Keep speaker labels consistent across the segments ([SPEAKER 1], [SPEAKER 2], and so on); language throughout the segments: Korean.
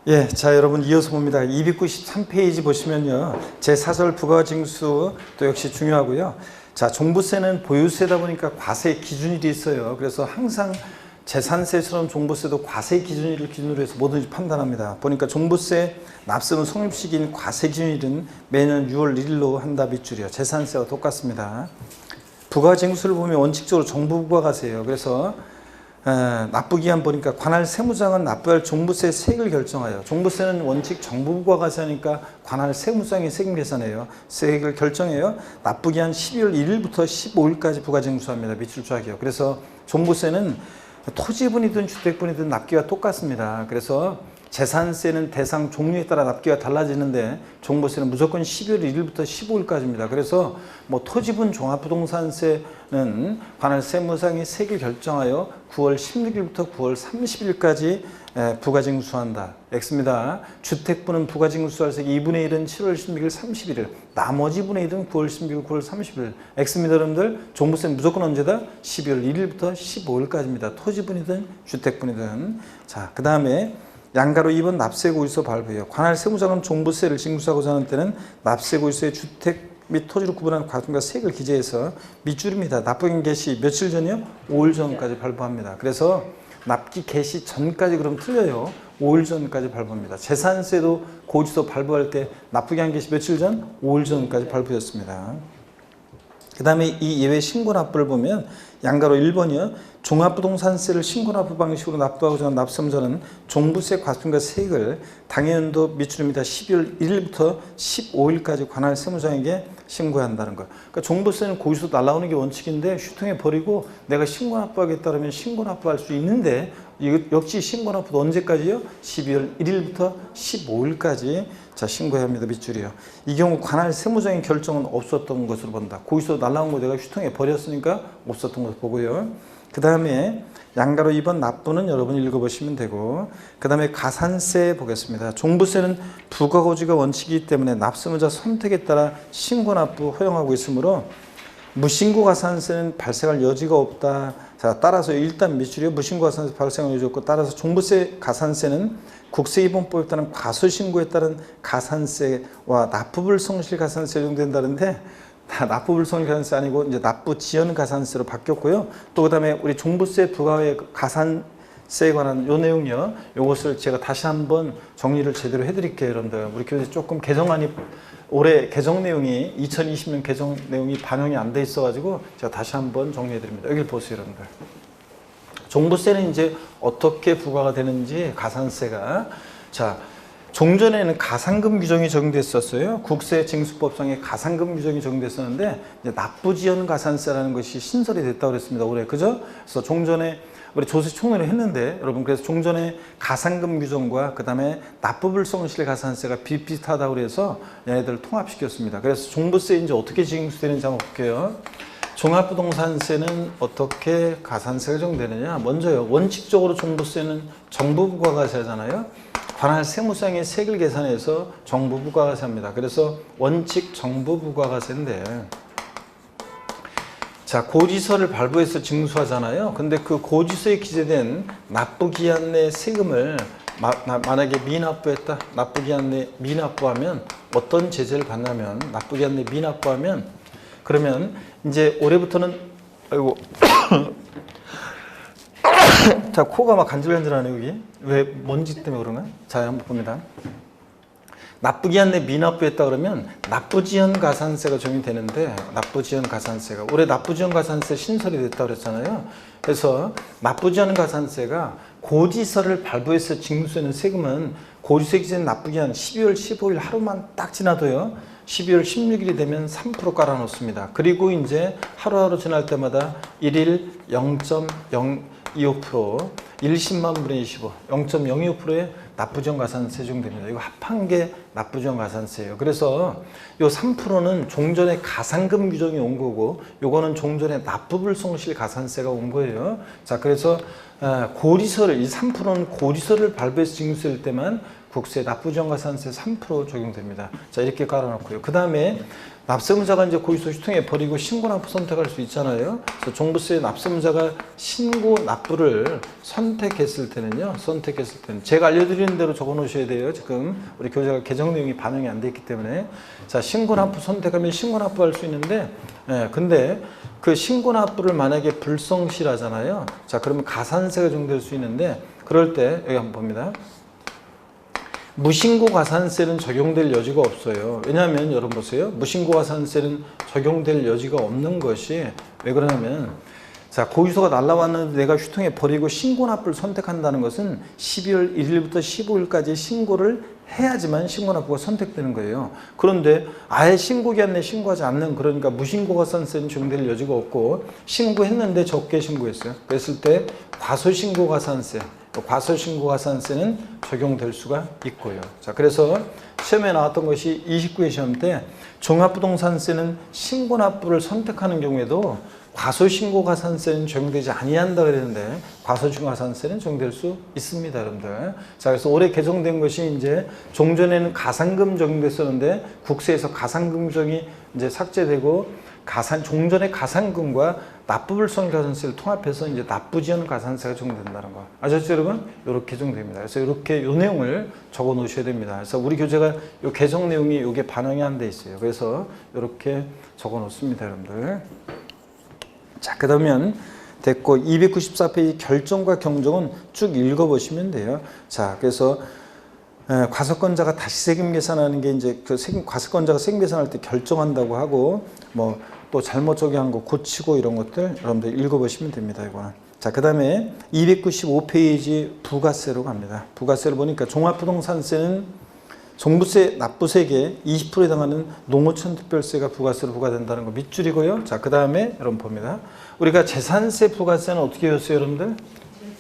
[SPEAKER 1] 예, 자 여러분 이어서 봅니다. 293페이지 보시면요, 제4설 부가징수 또 역시 중요하고요. 자, 종부세는 보유세다 보니까 과세 기준일이 있어요. 그래서 항상 재산세처럼 종부세도 과세 기준일을 기준으로 해서 뭐든지 판단합니다. 보니까 종부세 납세는 성립시기인 과세 기준일은 매년 6월 1일로 한다 밑줄이요. 재산세와 똑같습니다. 부가징수를 보면 원칙적으로 정부 부가가세예요. 그래서 납부기한 보니까 관할 세무장은 납부할 종부세 세액을 결정하여, 종부세는 원칙 정부 부가가세니까 관할 세무장이 세금 계산해요. 세액을 결정해요. 납부기한 12월 1일부터 15일까지 부가징수합니다. 밑줄 쫙이요. 그래서 종부세는 토지분이든 주택분이든 납기가 똑같습니다. 그래서 재산세는 대상 종류에 따라 납기가 달라지는데 종부세는 무조건 12월 1일부터 15일까지입니다. 그래서 뭐 토지분 종합부동산세는 관할 세무상이 세액을 결정하여 9월 16일부터 9월 30일까지 부가징수한다. X입니다. 주택분은 부가징수할 세액 2분의 1은 7월 16일, 31일, 나머지 분의 1은 9월 16일, 9월 30일. X입니다. 여러분들 종부세는 무조건 언제다? 12월 1일부터 15일까지입니다. 토지분이든 주택분이든. 자, 그 다음에 양가로 2번 납세고지서 발부해요. 관할 세무장은 종부세를 징수하고자 하는 때는 납세고지서에 주택 및 토지를 구분하는 과정과 세액을 기재해서 밑줄입니다. 납부기한 개시 며칠 전이요? 5일 전까지 발부합니다. 그래서 납기 개시 전까지 그럼 틀려요. 5일 전까지 발부합니다. 재산세도 고지서 발부할 때 납부기한 개시 며칠 전? 5일 전까지 발부였습니다. 그 다음에 이 예외 신고납부를 보면 양가로 1번이요. 종합부동산세를 신고납부 방식으로 납부하고자 하는 납세자는 종부세 과세금과 세액을 당해연도 밑줄입니다. 12월 1일부터 15일까지 관할 세무장에게 신고해야 한다는 거예요. 그러니까 종부세는 고지서 날라오는 게 원칙인데 휴통해 버리고 내가 신고납부하겠다 그러면 신고납부할 수 있는데 역시 신고납부도 언제까지요? 12월 1일부터 15일까지 자 신고해야 합니다. 밑줄이요. 이 경우 관할 세무장의 결정은 없었던 것으로 본다. 고지서 날라온 거 내가 휴통해 버렸으니까 없었던 것으로 보고요. 그 다음에 양가로 2번 납부는 여러분이 읽어보시면 되고, 그 다음에 가산세 보겠습니다. 종부세는 부가고지가 원칙이기 때문에 납세무자 선택에 따라 신고납부 허용하고 있으므로 무신고 가산세는 발생할 여지가 없다. 자, 따라서 일단 밑줄이요. 무신고 가산세 발생할 여지가 없고, 따라서 종부세 가산세는 국세기본법에 따른 과소신고에 따른 가산세와 납부불성실 가산세 적용된다는데 납부불성실 가산세 아니고 이제 납부지연 가산세로 바뀌었고요. 또 그다음에 우리 종부세 부가의 가산세에 관한 요 내용이요. 요것을 제가 다시 한번 정리를 제대로 해드릴게요, 여러분들. 우리 교재 조금 개정안이 올해 개정 내용이 2020년 개정 내용이 반영이 안 돼 있어가지고 제가 다시 한번 정리해드립니다. 여기 보세요, 여러분들. 종부세는 이제 어떻게 부과가 되는지 가산세가 자. 종전에는 가산금 규정이 적용됐었어요. 국세징수법상에 가산금 규정이 적용됐었는데 이제 납부지연 가산세라는 것이 신설이 됐다고 그랬습니다. 올해 그죠? 그래서 종전에 우리 조세 총론을 했는데 여러분 그래서 종전에 가산금 규정과 그 다음에 납부불성실 가산세가 비슷비슷하다고 그래서 얘네들을 통합시켰습니다. 그래서 종부세 이제 어떻게 징수되는지 한번 볼게요. 종합부동산세는 어떻게 가산세가 적용되느냐? 먼저요. 원칙적으로 종부세는 정부 부가가세잖아요. 관할 세무상의 세액을 계산해서 정부 부가가세합니다. 그래서 원칙 정부 부가가세인데, 자 고지서를 발부해서 징수하잖아요. 근데 그 고지서에 기재된 납부기한 내 세금을 만약에 미납부했다, 납부기한 내 미납부하면 어떤 제재를 받냐면, 납부기한 내 미납부하면 그러면 이제 올해부터는 아이고 자, 코가 막 간질간질하네, 여기. 왜, 먼지 때문에 그런가? 자, 한번 봅니다. 납부기한 내 미납부했다 그러면 납부지연 가산세가 적용되는데, 납부지연 가산세가. 올해 납부지연 가산세 신설이 됐다고 그랬잖아요. 그래서 납부지연 가산세가 고지서를 발부해서 징수하는 세금은 고지서에 기재된 납부기한 12월 15일 하루만 딱 지나도요. 12월 16일이 되면 3% 깔아놓습니다. 그리고 이제 하루하루 지날 때마다 1일 0.025%, 1십만 분의 25, 0.025%의 납부지연 가산세 적용됩니다. 이거 합한 게 납부지연 가산세예요. 그래서 이 3%는 종전에 가산금 규정이 온 거고, 요거는 종전에 납부불성실 가산세가 온 거예요. 자, 그래서 고지서를, 이 3%는 고지서를 발부해서 징수할 때만 국세 납부지연 가산세 3% 적용됩니다. 자, 이렇게 깔아놓고요. 그 다음에 납세문자가 이제 고지서 휴통해 버리고 신고 납부 선택할 수 있잖아요. 그래서 종부세 납세문자가 신고 납부를 선택했을 때는요. 선택했을 때는 제가 알려드리는 대로 적어 놓으셔야 돼요. 지금 우리 교재가 개정 내용이 반영이 안 돼 있기 때문에. 자, 신고납부 선택하면 신고납부할 수 있는데, 근데 그 신고납부를 만약에 불성실하잖아요. 자, 그러면 가산세가 적용될 수 있는데, 그럴 때 여기 한번 봅니다. 무신고 가산세는 적용될 여지가 없어요. 왜냐하면 여러분 보세요. 무신고 가산세는 적용될 여지가 없는 것이 왜 그러냐면, 자, 고유소가 날라왔는데 내가 휴통에 버리고 신고납부를 선택한다는 것은 12월 1일부터 15일까지 신고를 해야지만 신고납부가 선택되는 거예요. 그런데 아예 신고기한 내 신고하지 않는, 그러니까 무신고 가산세는 적용될 여지가 없고 신고했는데 적게 신고했어요. 그랬을 때 과소신고 가산세, 과소신고 가산세는 적용될 수가 있고요. 자, 그래서 시험에 나왔던 것이 29회 시험 때 종합부동산세는 신고납부를 선택하는 경우에도 과소신고가산세는 적용되지 아니한다 그랬는데 과소신고가산세는 적용될 수 있습니다, 여러분들. 자, 그래서 올해 개정된 것이 이제 종전에는 가산금 적용됐었는데 국세에서 가산금 조정이 이제 삭제되고 종전의 가산금과 납부불성가산세를 통합해서 이제 납부지연 가산세가 적용된다는 거. 아셨죠, 여러분? 이렇게 적용됩니다. 그래서 이렇게 요 내용을 적어 놓으셔야 됩니다. 그래서 우리 교재가 요 개정 내용이 요게 반영이 안 돼 있어요. 그래서 이렇게 적어 놓습니다, 여러분들. 자, 그러면 됐고 294페이지 결정과 경정은 쭉 읽어보시면 돼요. 자, 그래서 과세권자가 다시 세금 계산하는 게 이제 그 과세권자가 세금 계산할 때 결정한다고 하고 뭐 또 잘못 적용한 거 고치고 이런 것들 여러분들 읽어보시면 됩니다. 이거는. 자, 그 다음에 295페이지 부가세로 갑니다. 부가세를 보니까 종합부동산세는 종부세, 납부세액의 20%에 해당하는 농어촌 특별세가 부가세로 부과된다는 거 밑줄이고요. 자, 그 다음에 여러분 봅니다. 우리가 재산세 부가세는 어떻게 외웠어요, 여러분들?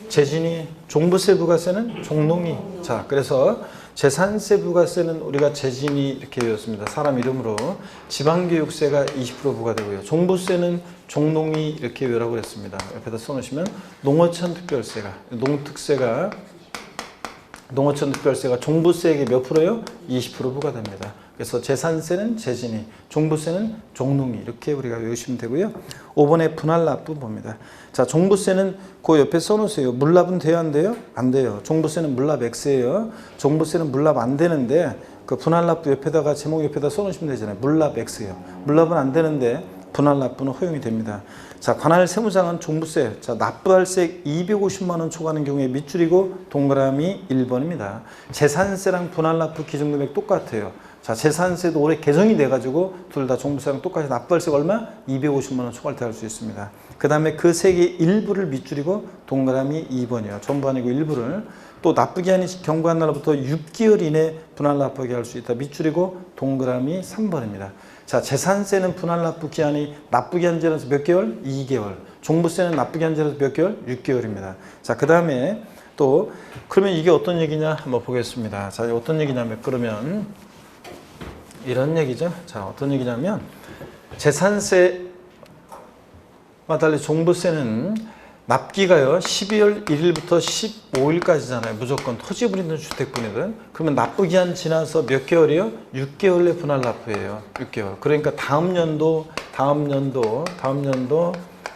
[SPEAKER 1] 재진이, 종부세 부가세는 종농이. 자, 그래서 재산세 부가세는 우리가 재진이 이렇게 외웠습니다. 사람 이름으로. 지방교육세가 20% 부과되고요. 종부세는 종농이 이렇게 외우라고 그랬습니다. 옆에다 써놓으시면 농어촌 특별세가, 농어촌 특별세가 종부세액의 몇 프로요? 20% 부과됩니다. 그래서 재산세는 재진이, 종부세는 종농이 이렇게 우리가 외우시면 되고요. 5번에 분할납부 봅니다. 자, 종부세는 그 옆에 써놓으세요. 물납은 돼요, 안 돼요? 안 돼요. 종부세는 물납 X예요. 종부세는 물납 안 되는데 그 분할납부 옆에다가 제목 옆에다 써놓으시면 되잖아요. 물납 X예요. 물납은 안 되는데 분할납부는 허용이 됩니다. 자, 관할 세무장은 종부세, 자, 납부할세 250만 원 초과하는 경우에 밑줄이고 동그라미 1번입니다. 재산세랑 분할납부 기준금액 똑같아요. 자, 재산세도 올해 개정이 돼가지고 둘 다 종부세랑 똑같이 납부할세가 얼마? 250만 원 초과할 때 할 수 있습니다. 그 다음에 그 세 개 일부를 밑줄이고 동그라미 2번이요. 전부 아니고 일부를. 또 납부기한이 경과한 날부터 6개월 이내 분할납부하게 할 수 있다. 밑줄이고 동그라미 3번입니다. 자, 재산세는 분할납부기한이 납부기한제로서 몇 개월? 2개월. 종부세는 납부기한제로서 몇 개월? 6개월입니다. 자, 그 다음에 또 그러면 이게 어떤 얘기냐 한번 보겠습니다. 자, 어떤 얘기냐면 그러면 이런 얘기죠. 자, 어떤 얘기냐면 재산세와 달리 종부세는 납기가요 12월 1일부터 15일까지잖아요. 무조건 토지분이든 주택분이든. 그러면 납부기한 지나서 몇 개월이요? 6개월 내 분할납부예요. 6개월. 그러니까 다음 연도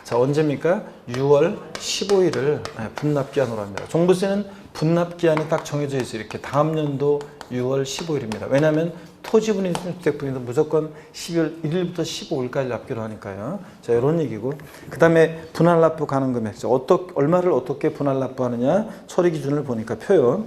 [SPEAKER 1] 자, 언제입니까? 6월 15일을 분납기한으로 합니다. 종부세는 분납기한이 딱 정해져 있어요. 이렇게 다음 연도 6월 15일입니다. 왜냐하면 토지분이든 주택분이든 무조건 12월 1일부터 15일까지 납기로 하니까요. 자, 이런 얘기고. 그 다음에 분할납부 가능 금액. 얼마를 어떻게 분할납부하느냐. 처리 기준을 보니까 표현.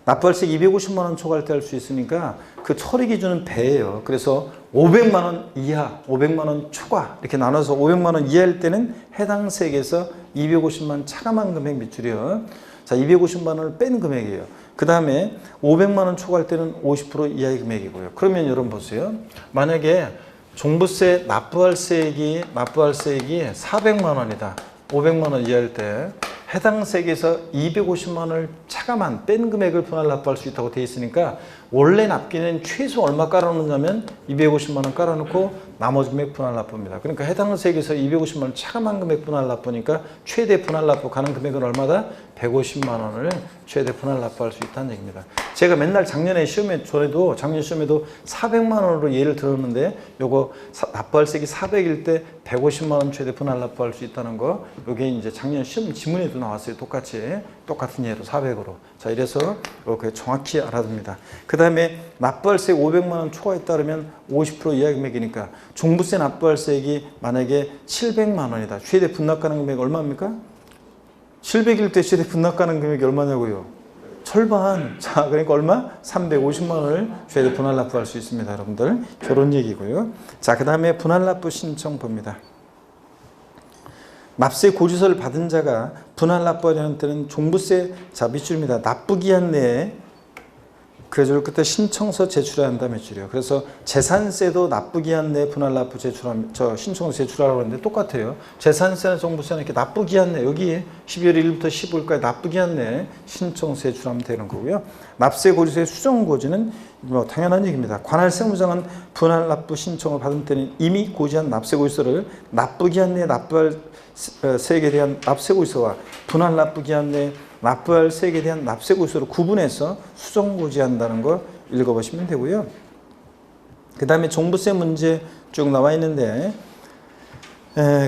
[SPEAKER 1] 납부할세 250만 원 초과할 때 할 수 있으니까 그 처리 기준은 배예요. 그래서 500만 원 이하, 500만 원 초과 이렇게 나눠서 500만 원 이하일 때는 해당 세액에서 250만 차감한 금액 밑줄이요. 자, 250만 원을 뺀 금액이에요. 그 다음에 500만 원 초과할 때는 50% 이하의 금액이고요. 그러면 여러분 보세요. 만약에 종부세 납부할세액이 400만 원이다. 500만 원 이하일 때 해당 세액에서 250만 원을 차감한 뺀 금액을 분할납부할 수 있다고 되어 있으니까 원래 납기는 최소 얼마 깔아놓냐면 250만 원 깔아놓고 나머지 금액 분할납부입니다. 그러니까 해당 세액에서 250만 원 차감한 금액 분할납부니까 최대 분할납부 가는 금액은 얼마다? 150만 원을 최대 분할납부할 수 있다는 얘기입니다. 제가 맨날 작년 시험에도 400만 원으로 예를 들었는데 요거 납부할 세액이 400일 때 150만 원 최대 분할 납부할 수 있다는 거. 이게 이제 작년 시험 지문에도 나왔어요. 똑같은 예로 400으로. 자, 이래서 이렇게 정확히 알아둡니다. 그 다음에 납부할세 500만 원 초과했다 그러면 50% 이하 금액이니까 종부세 납부할세액이 만약에 700만 원이다. 최대 분납 가능 금액이 얼마입니까? 700일 때 최대 분납 가능 금액이 얼마냐고요? 절반. 자, 그러니까 얼마? 350만 원을 최대 분할 납부할 수 있습니다, 여러분들. 그런 얘기고요. 자, 그 다음에 분할 납부 신청 봅니다. 납세 고지서를 받은 자가 분할 납부하려는 때는 종부세 밑줄입니다. 납부기한 내에 그 줄 끝에 신청서 제출해야 한다 몇 줄이요. 그래서 재산세도 납부기한 내에 분할 납부 신청서 제출하라고 하는데 똑같아요. 재산세나 종부세는 이렇게 납부기한 내 여기 12월 1일부터 15일까지 납부기한 내에 신청서 제출하면 되는 거고요. 납세 고지서의 수정 고지는 뭐 당연한 얘기입니다. 관할 세무장은 분할 납부 신청을 받은 때는 이미 고지한 납세 고지서를 납부기한 내에 납부할 세액에 대한 납세 고지서와 분할 납부기한 내에 납부할 세액에 대한 납세 고지서로 구분해서 수정 고지한다는 거 읽어보시면 되고요. 그 다음에 종부세 문제 쭉 나와 있는데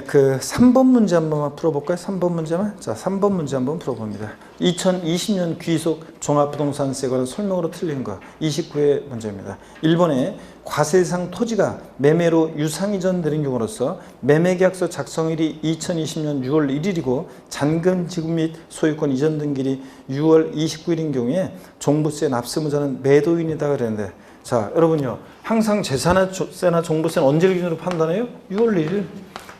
[SPEAKER 1] 그 3번 문제 한번 풀어볼까요? 3번 문제만. 자, 3번 문제 한번 풀어봅니다. 2020년 귀속 종합부동산세 관련 설명으로 틀린 거 29회 문제입니다. 1번에 과세상 토지가 매매로 유상이전 되는 경우로서 매매계약서 작성일이 2020년 6월 1일이고 잔금 지급 및 소유권 이전 등기일이 6월 29일인 경우에 종부세 납세무자는 매도인이다 그랬는데, 자, 여러분요, 항상 재산세나 종부세는 언제를 기준으로 판단해요? 6월 1일.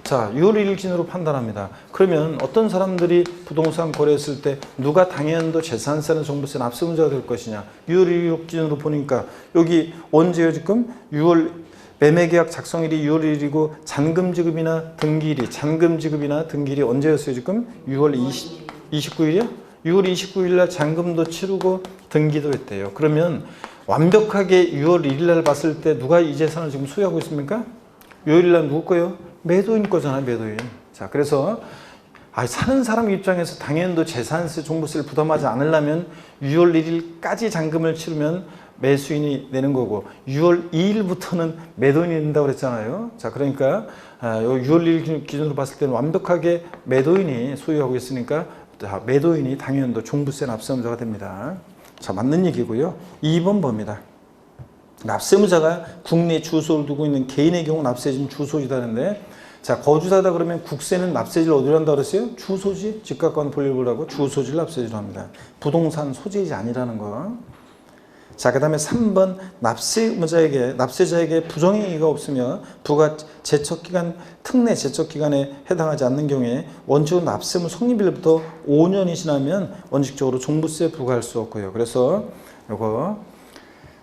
[SPEAKER 1] 자, 6월 1일 기준으로 판단합니다. 그러면 어떤 사람들이 부동산 거래했을 때 누가 당연도 재산세나 종부세 납세문제가 될 것이냐? 6월 1일 기준으로 보니까 여기 언제요 지금? 6월 매매계약 작성일이 6월 1일이고 잔금 지급이나 등기일이 언제였어요 지금? 6월 29일이요? 6월 29일 날 잔금도 치르고 등기도 했대요. 그러면 완벽하게 6월 1일 날 봤을 때 누가 이 재산을 지금 소유하고 있습니까? 6월 1일 날 누구 거예요? 매도인 거잖아요, 매도인. 자, 그래서 사는 사람 입장에서 당연도 재산세, 종부세를 부담하지 않으려면 6월 1일까지 잔금을 치르면 매수인이 내는 거고 6월 2일부터는 매도인이 된다고 그랬잖아요. 자, 그러니까 6월 1일 기준으로 봤을 때는 완벽하게 매도인이 소유하고 있으니까 매도인이 당연도 종부세 납세무자가 됩니다. 자, 맞는 얘기고요. 2번 봅니다. 납세무자가 국내 주소를 두고 있는 개인의 경우 납세지는 주소지다는데, 자, 거주자다 그러면 국세는 납세지를 어디로 한다고 그랬어요? 주소지, 집값과는 분리를 하고 주소지를 납세지로 합니다. 부동산 소재지 아니라는 거. 자, 그 다음에 3번 납세자에게 부정행위가 없으며 부가 제척기간, 특례 제척기간에 해당하지 않는 경우에 원칙은 납세무 성립일부터 5년이 지나면 원칙적으로 종부세 부과할 수 없고요. 그래서 요거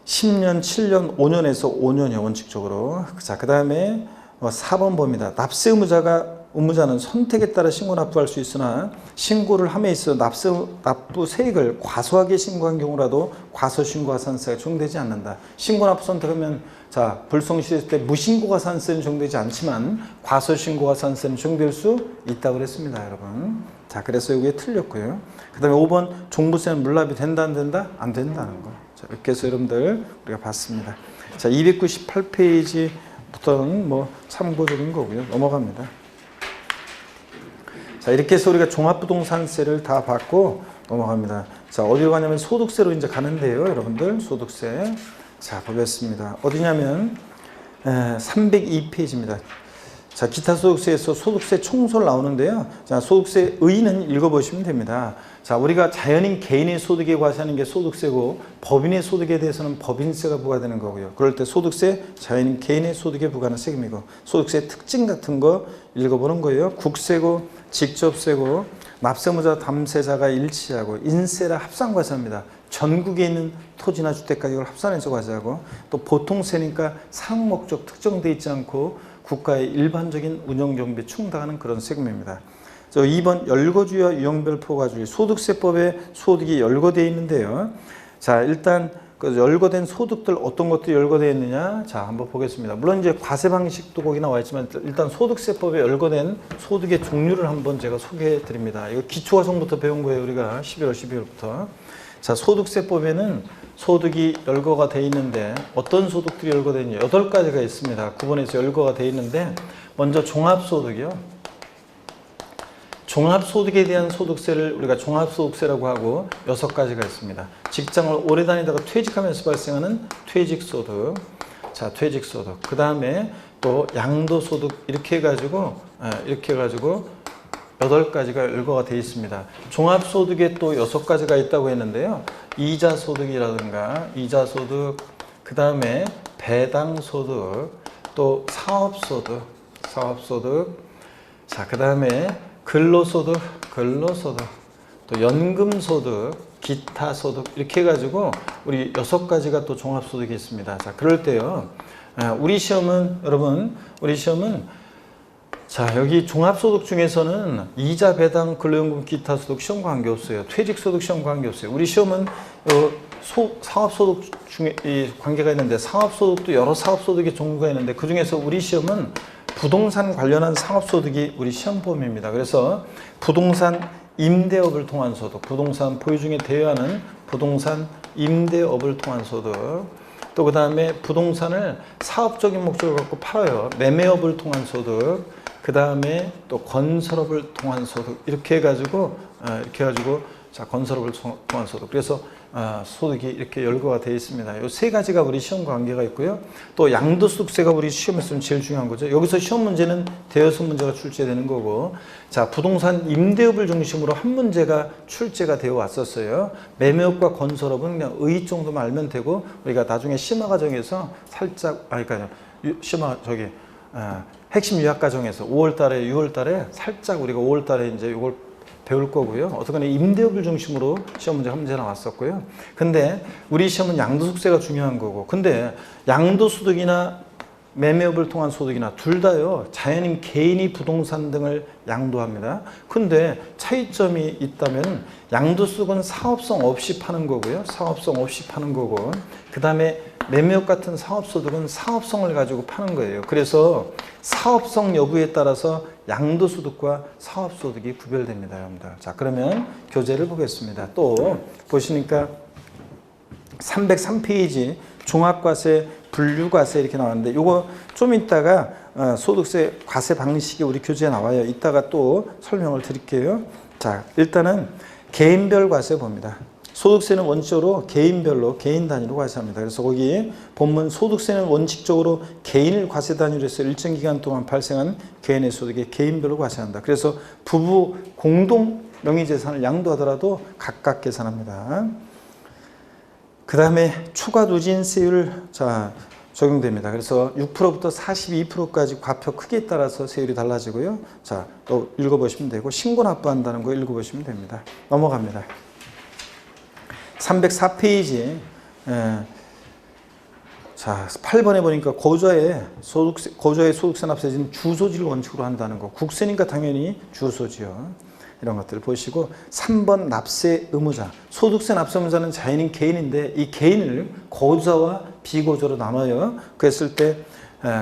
[SPEAKER 1] 10년, 7년, 5년에서 5년이요, 원칙적으로. 자, 그 다음에 4번 봅니다. 납세 의무자는 선택에 따라 신고 납부할 수 있으나 신고를 함에 있어 납부 세액을 과소하게 신고한 경우라도 과소신고가산세가 적용되지 않는다. 신고 납부 선택하면, 자, 불성실했을 때 무신고가산세는 적용되지 않지만 과소신고가산세는 적용될 수 있다고 그랬습니다, 여러분. 자, 그래서 이게 틀렸고요. 그 다음에 5번 종부세는 물납이 된다, 안 된다? 안 된다는 거. 자, 이렇게 해서 여러분들 우리가 봤습니다. 자, 298페이지부터는 뭐 참고적인 거고요. 넘어갑니다. 자, 이렇게 해서 우리가 종합부동산세를 다 받고 넘어갑니다. 자, 어디로 가냐면 소득세로 이제 가는데요, 여러분들. 소득세. 자, 보겠습니다. 어디냐면 302페이지입니다. 자, 기타 소득세에서 소득세 총솔 나오는데요. 자, 소득세 의의는 읽어보시면 됩니다. 자, 우리가 자연인 개인의 소득에 과세하는 게 소득세고 법인의 소득에 대해서는 법인세가 부과되는 거고요. 그럴 때 소득세, 자연인 개인의 소득에 부과하는 세금이고 소득세 특징 같은 거 읽어보는 거예요. 국세고 직접세고 납세무자 담세자가 일치하고 인세라 합산과세입니다. 전국에 있는 토지나 주택가격을 합산해서 과세하고 또 보통세니까 사용 목적 특정되어 있지 않고 국가의 일반적인 운영경비에 충당하는 그런 세금입니다. 2번 열거주와 유형별 포괄주의 소득세법에 소득이 열거되어 있는데요. 자, 일단 그 열거된 소득들 어떤 것들이 열거되어 있느냐, 자, 한번 보겠습니다. 물론 이제 과세 방식도 거기 나와 있지만 일단 소득세법에 열거된 소득의 종류를 한번 제가 소개해 드립니다. 이거 기초과정부터 배운 거예요, 우리가 12월부터. 자, 소득세법에는 소득이 열거가 되어 있는데 어떤 소득들이 열거되어 있냐? 8가지가 있습니다. 9번에서 열거가 되어 있는데 먼저 종합소득이요. 종합소득에 대한 소득세를 우리가 종합소득세라고 하고 6가지가 있습니다. 직장을 오래 다니다가 퇴직하면서 발생하는 퇴직소득. 자, 퇴직소득. 그 다음에 또 양도소득 이렇게 해가지고 8가지가 열거가 되어 있습니다. 종합소득에 또 6가지가 있다고 했는데요. 이자소득이라든가 이자소득, 그 다음에 배당소득, 또 사업소득, 자, 그 다음에 근로소득, 또 연금소득, 기타소득 이렇게 해가지고 우리 6가지가 또 종합소득이 있습니다. 자, 그럴 때요. 우리 시험은 자, 여기 종합소득 중에서는 이자, 배당, 근로연금, 기타소득 시험과 관계없어요. 퇴직소득 시험과 관계없어요. 우리 시험은 사업소득 중에 관계가 있는데 사업소득도 여러 사업소득의 종류가 있는데 그 중에서 우리 시험은 부동산 관련한 사업소득이 우리 시험 범위입니다. 그래서 부동산 임대업을 통한 소득, 부동산 보유 중에 대여하는 부동산 임대업을 통한 소득, 또 그 다음에 부동산을 사업적인 목적을 갖고 팔아요. 매매업을 통한 소득, 그 다음에 또 건설업을 통한 소득 이렇게 해가지고 자, 건설업을 통한 소득. 그래서 소득이 이렇게 열거가 되어 있습니다. 이 3가지가 우리 시험과 관계가 있고요. 또 양도소득세가 우리 시험에서는 제일 중요한 거죠. 여기서 시험 문제는 대여섯 문제가 출제되는 거고, 자, 부동산 임대업을 중심으로 한 문제가 출제가 되어 왔었어요. 매매업과 건설업은 그냥 의 정도만 알면 되고, 우리가 나중에 심화 과정에서 살짝, 핵심 유학 과정에서 5월달에 6월달에 살짝 우리가 5월달에 이제 이걸 배울 거고요. 어떻게 임대업을 중심으로 시험 문제 한 문제 나왔었고요. 근데 우리 시험은 양도소득세가 중요한 거고, 근데 양도소득이나 매매업을 통한 소득이나 둘 다요, 자연인 개인이 부동산 등을 양도합니다. 근데 차이점이 있다면 양도소득은 사업성 없이 파는 거고요. 사업성 없이 파는 거고, 그 다음에 매매업 같은 사업소득은 사업성을 가지고 파는 거예요. 그래서 사업성 여부에 따라서 양도소득과 사업소득이 구별됩니다, 여러분들. 자, 그러면 교재를 보겠습니다. 또 보시니까 303페이지 종합과세, 분류과세 이렇게 나왔는데, 요거 좀 이따가 소득세 과세 방식이 우리 교재에 나와요. 이따가 또 설명을 드릴게요. 자, 일단은 개인별 과세 봅니다. 소득세는 원칙적으로 개인별로 개인 단위로 과세합니다. 그래서 거기 본문 소득세는 원칙적으로 개인을 과세 단위로 해서 일정 기간 동안 발생한 개인의 소득에 개인별로 과세한다. 그래서 부부 공동 명의재산을 양도하더라도 각각 계산합니다. 그 다음에 초과 누진세율 적용됩니다. 그래서 6%부터 42%까지 과표 크기에 따라서 세율이 달라지고요. 자, 또 읽어보시면 되고, 신고 납부한다는 거 읽어보시면 됩니다. 넘어갑니다. 304페이지 자, 8번에 보니까 고좌의 소득세 납세지는 주소지를 원칙으로 한다는 거. 국세니까 당연히 주소지요. 이런 것들을 보시고, 3번 납세 의무자. 소득세 납세 의무자는 자연인 개인인데 이 개인을 고좌와 비고좌로 나눠요. 그랬을 때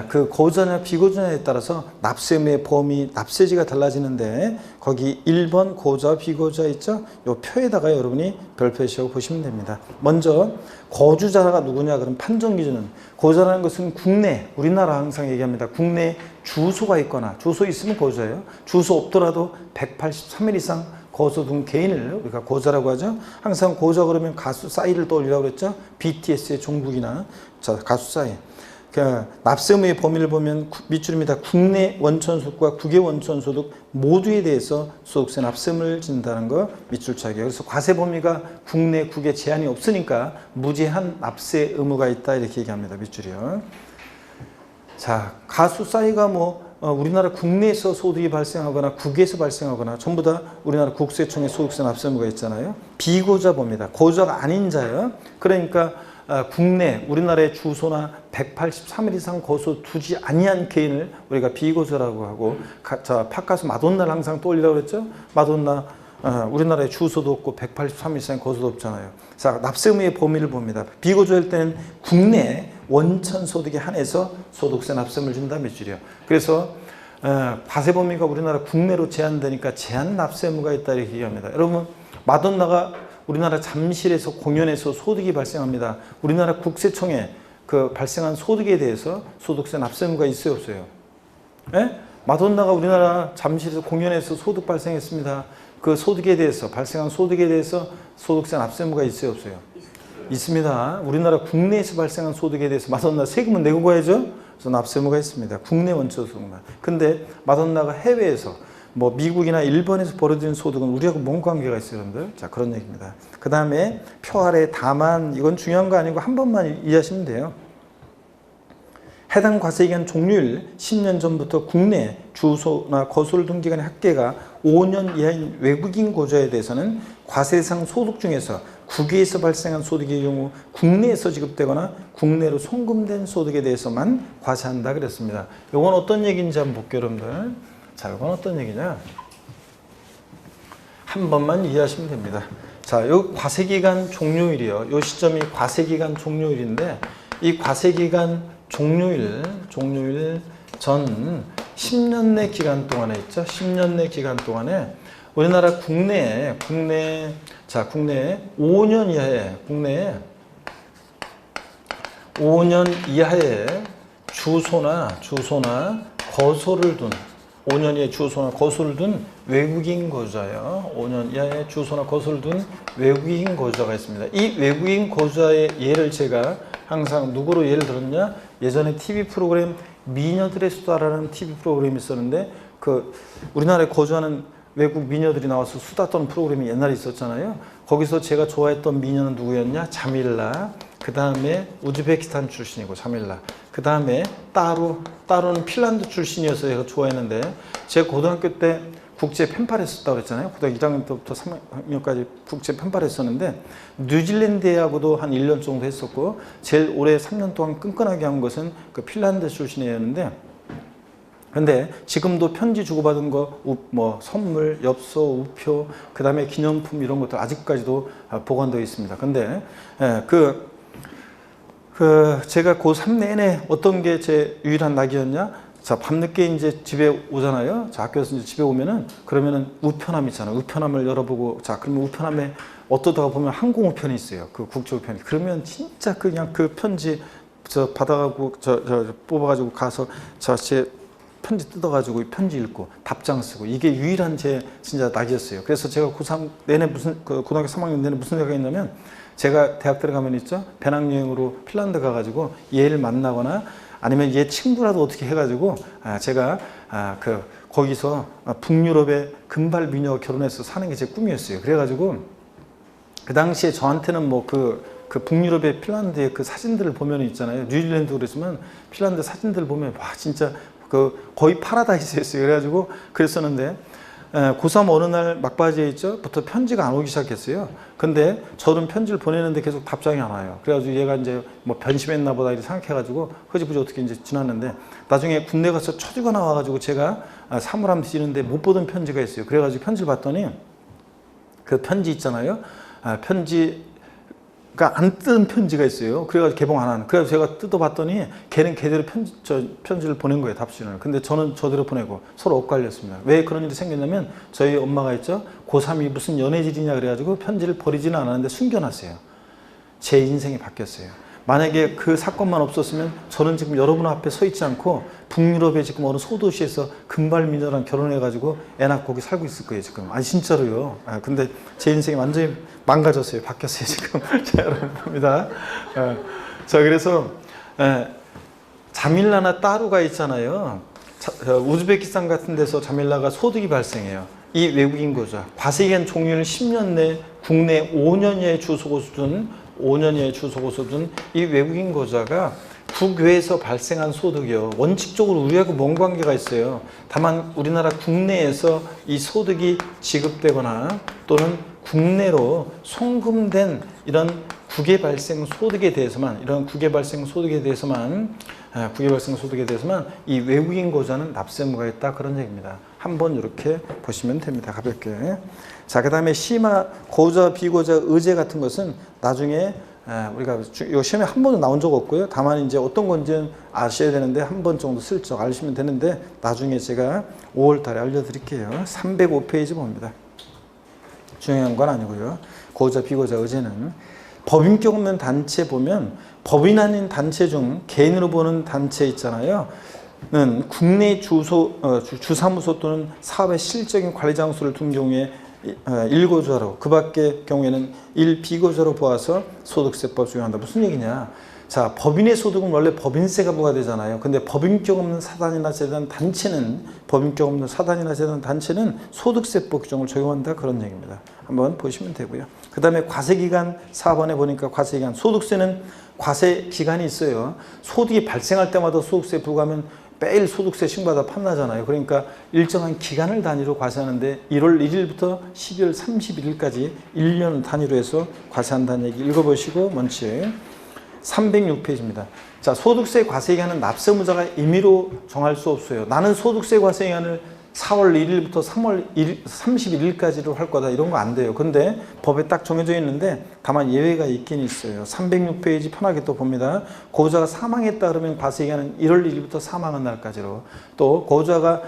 [SPEAKER 1] 그 고좌냐 비고좌냐에 따라서 납세 의무의 범위, 납세지가 달라지는데, 거기 1번 고좌 비고좌 있죠? 이 표에다가 여러분이 별표시하고 보시면 됩니다. 먼저 거주자가 누구냐? 그럼 판정 기준은, 고좌라는 것은 국내, 우리나라 항상 얘기합니다. 국내 주소가 있거나, 주소 있으면 고좌예요. 주소 없더라도 183일 이상 거소둔 개인을 우리가 고좌라고 하죠. 항상 고좌 그러면 가수 싸이를 떠올리라고 그랬죠. BTS의 종국이나 가수 싸이. 납세 의무의 범위를 보면 밑줄입니다. 국내 원천소득과 국외 원천소득 모두에 대해서 소득세 납세 의무를 진다는 거 밑줄차기예요. 그래서 과세 범위가 국내, 국외 제한이 없으니까 무제한 납세 의무가 있다 이렇게 얘기합니다. 밑줄이요. 자, 가수 싸이가 우리나라 국내에서 소득이 발생하거나 국외에서 발생하거나 전부 다 우리나라 국세청에 소득세 납세 의무가 있잖아요. 비고자 봅니다. 고자가 아닌 자예요. 그러니까 국내, 우리나라의 주소나 183일 이상 거소 두지 아니한 개인을 우리가 비고자라고 하고, 팝가수 마돈나를 항상 떠올리라고 그랬죠? 마돈나, 우리나라의 주소도 없고 183일 이상 거소도 없잖아요. 자, 납세 의무의 범위를 봅니다. 비고자일 때는 국내 원천 소득에 한해서 소득세 납세 의무를 준다 밑줄이요. 그래서 과세 범위가 우리나라 국내로 제한되니까 제한 납세 의무가 있다 이렇게 얘기합니다. 여러분, 마돈나가 우리나라 잠실에서 공연에서 소득이 발생합니다. 우리나라 국세청에 그 발생한 소득에 대해서 소득세 납세 의무가 있어요, 없어요? 예? 마돈나가 우리나라 잠실에서 공연에서 소득 발생했습니다. 그 소득에 대해서 발생한 소득에 대해서 소득세 납세 의무가 있어요, 없어요? 있습니다. 우리나라 국내에서 발생한 소득에 대해서 마돈나 세금은 내고 가야죠. 그래서 납세 의무가 있습니다. 국내 원초 소득만. 근데 마돈나가 해외에서 뭐 미국이나 일본에서 벌어들인 소득은 우리하고 뭔 관계가 있어요, 여러분들? 자, 그런 얘기입니다. 그 다음에 표 아래 다만, 이건 중요한 거 아니고 한 번만 이해하시면 돼요. 해당 과세기간 종료일 10년 전부터 국내 주소나 거소를 둔 기간의 합계가 5년 이하인 외국인 거주자에 대해서는 과세상 소득 중에서 국외에서 발생한 소득의 경우 국내에서 지급되거나 국내로 송금된 소득에 대해서만 과세한다 그랬습니다. 이건 어떤 얘기인지 한번 볼게요, 여러분들. 자, 이건 어떤 얘기냐? 한 번만 이해하시면 됩니다. 자, 요 과세기간 종료일이요. 요 시점이 과세기간 종료일인데, 이 과세기간 종료일 전 10년 내 기간 동안에 있죠. 10년 내 기간 동안에 우리나라 국내에 5년 이하의 주소나 거소를 둔 5년 이하의 주소나 거소를 둔 외국인 거주자요. 5년 이하의 주소나 거소를 둔 외국인 거주자가 있습니다. 이 외국인 거주자의 예를 제가 항상 누구로 예를 들었냐? 예전에 TV 프로그램 미녀들의 수다라는 TV 프로그램이 있었는데, 그 우리나라에 거주하는 외국 미녀들이 나와서 수다 떠는 프로그램이 옛날에 있었잖아요. 거기서 제가 좋아했던 미녀는 누구였냐? 자밀라. 그 다음에 우즈베키스탄 출신이고 자밀라. 그 다음에 따로는 핀란드 출신이어서 제가 좋아했는데, 제가 고등학교 때 국제 펜팔 했었다고 그랬잖아요. 고등학교 1학년 때부터 3학년까지 국제 펜팔 했었는데, 뉴질랜드하고도 한 1년 정도 했었고, 제일 오래 3년 동안 끈끈하게 한 것은 그 핀란드 출신이었는데, 근데 지금도 편지 주고받은 거, 뭐 선물, 엽서, 우표, 그 다음에 기념품 이런 것들 아직까지도 보관되어 있습니다. 근데 제가 고3 내내 어떤 게 제 유일한 낙이었냐? 자, 밤늦게 이제 집에 오잖아요. 자, 학교에서 이제 집에 오면은, 그러면은 우편함 있잖아요. 우편함을 열어보고, 자, 그러면 우편함에 어떠다가 보면 항공우편이 있어요. 그 국제우편이. 그러면 진짜 그냥 그 편지 받아가고, 뽑아가지고 가서, 제 편지 뜯어가지고 편지 읽고 답장 쓰고, 이게 유일한 제 진짜 낙이었어요. 그래서 제가 고3 내내 고등학교 3학년 내내 무슨 생각이 있냐면, 제가 대학 들어가면 있죠. 배낭여행으로 핀란드 가가지고 얘를 만나거나 아니면 얘 친구라도 어떻게 해가지고 제가 거기서 북유럽의 금발 미녀와 결혼해서 사는 게 제 꿈이었어요. 그래가지고 그 당시에 저한테는 뭐 그 북유럽의 핀란드의 그 사진들을 보면 있잖아요. 뉴질랜드 그랬지만 핀란드 사진들을 보면 와 진짜 거의 파라다이스였어요. 그래가지고 그랬었는데, 고3 어느 날 막바지에 있죠?부터 편지가 안 오기 시작했어요. 근데 저는 편지를 보내는데 계속 답장이 안 와요. 그래가지고 얘가 이제 뭐 변심했나 보다 이렇게 생각해가지고 흐지부지 어떻게 이제 지났는데, 나중에 군대 가서 처지가 나와가지고 제가 사물함 뒤지는데 못 보던 편지가 있어요. 그래가지고 편지를 봤더니 그 편지 있잖아요. 편지가 안 뜬 편지가 있어요. 그래가지고 개봉 안 한. 그래서 제가 뜯어봤더니 걔는 걔대로 편지를 보낸 거예요, 답신을. 근데 저는 저대로 보내고 서로 엇갈렸습니다. 왜 그런 일이 생겼냐면, 저희 엄마가 있죠. 고3이 무슨 연애질이냐 그래가지고 편지를 버리지는 않았는데 숨겨놨어요. 제 인생이 바뀌었어요. 만약에 그 사건만 없었으면 저는 지금 여러분 앞에 서 있지 않고 북유럽의 지금 어느 소도시에서 금발미녀랑 결혼해가지고 애 낳고 거기 살고 있을 거예요, 지금. 아니, 진짜로요. 근데 제 인생이 완전히 망가졌어요. 바뀌었어요, 지금. 자, 여러분 봅니다. 자, 그래서 자밀라나 따루가 있잖아요. 우즈베키스탄 같은 데서 자밀라가 소득이 발생해요. 이 외국인 거주자. 과세기간 종료일 10년 내 국내 5년 이하의 주소고수 둔 5년 이하의 주소고수 둔 이 외국인 거주자가 국외에서 발생한 소득이요. 원칙적으로 우리하고 뭔 관계가 있어요. 다만 우리나라 국내에서 이 소득이 지급되거나 또는 국내로 송금된 이런 국외 발생 소득에 대해서만, 이 외국인 거주자는 납세 의무가 있다, 그런 얘기입니다. 한번 이렇게 보시면 됩니다. 가볍게. 자, 그 다음에 시마, 거주자, 비거주자, 의제 같은 것은 나중에 우리가 이 시험에 한 번도 나온 적 없고요. 다만 이제 어떤 건지는 아셔야 되는데 한 번 정도 슬쩍 알시면 되는데, 나중에 제가 5월 달에 알려드릴게요. 305페이지 봅니다. 중요한 건 아니고요. 고자, 비고자, 의제는 법인격 없는 단체 보면 법인 아닌 단체 중 개인으로 보는 단체 있잖아요. 는 국내 주사무소 또는 사업의 실적인 관리 장소를 둔 경우에 1고자로, 그 밖의 경우에는 1비고자로 보아서 소득세법 적용한다. 무슨 얘기냐? 자, 법인의 소득은 원래 법인세가 부과되잖아요. 근데 법인격 없는 사단이나 재단 단체는, 법인격 없는 사단이나 재단 단체는 소득세법 규정을 적용한다, 그런 얘기입니다. 한번 보시면 되고요. 그 다음에 과세기간 4번에 보니까 과세기간, 소득세는 과세기간이 있어요. 소득이 발생할 때마다 소득세 부과하면 매일 소득세 신고하다 판나잖아요. 그러니까 일정한 기간을 단위로 과세하는데 1월 1일부터 12월 31일까지 1년 단위로 해서 과세한다는 얘기 읽어보시고 먼저 306페이지입니다. 자, 소득세 과세기간은 납세무자가 임의로 정할 수 없어요. 나는 소득세 과세기간을 4월 1일부터 3월 31일까지로 할 거다, 이런 거 안 돼요. 근데 법에 딱 정해져 있는데 다만 예외가 있긴 있어요. 306페이지 편하게 또 봅니다. 고자가 사망했다 그러면 과세기간은 1월 1일부터 사망한 날까지로, 또 고자가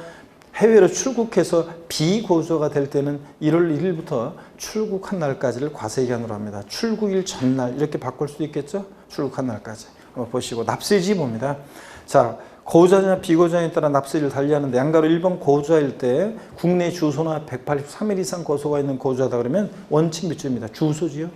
[SPEAKER 1] 해외로 출국해서 비고자가 될 때는 1월 1일부터 출국한 날까지를 과세기간으로 합니다. 출국일 전날 이렇게 바꿀 수도 있겠죠? 출국한 날까지. 한번 보시고 납세지 봅니다. 자, 고자냐 비고자에 따라 납세를 달리하는데 양가로 1번 고자일 때 국내 주소나 183일 이상 거소가 있는 고자다 그러면 원칙 밑줄입니다. 주소지요.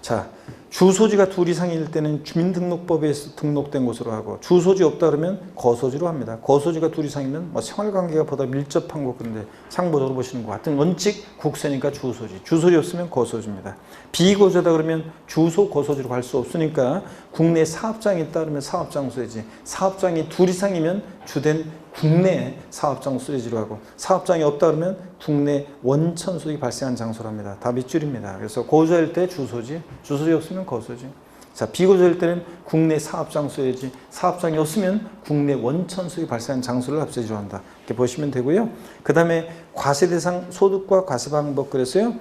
[SPEAKER 1] 자, 주소지가 둘 이상일 때는 주민등록법에서 등록된 곳으로 하고, 주소지 없다 그러면 거소지로 합니다. 거소지가 둘 이상이면 뭐 생활관계가 보다 밀접한 곳, 근데 참고적으로 보시는 것 같은 원칙 국세니까 주소지, 주소지 없으면 거소지입니다. 비고자다 그러면 주소 거소지로 갈 수 없으니까 국내 사업장이 있다 그러면 사업장 수레지, 사업장이 둘 이상이면 주된 국내 사업장 수레지로 하고, 사업장이 없다 그러면 국내 원천 소득이 발생한 장소로 합니다. 다 밑줄입니다. 그래서 고자일 때 주소지, 주소지 없으면 거소지. 자, 비고자일 때는 국내 사업장 수레지, 사업장이 없으면 국내 원천 소득이 발생한 장소를 납세지로 한다. 이렇게 보시면 되고요. 그 다음에 과세 대상 소득과 과세 방법 그랬어요.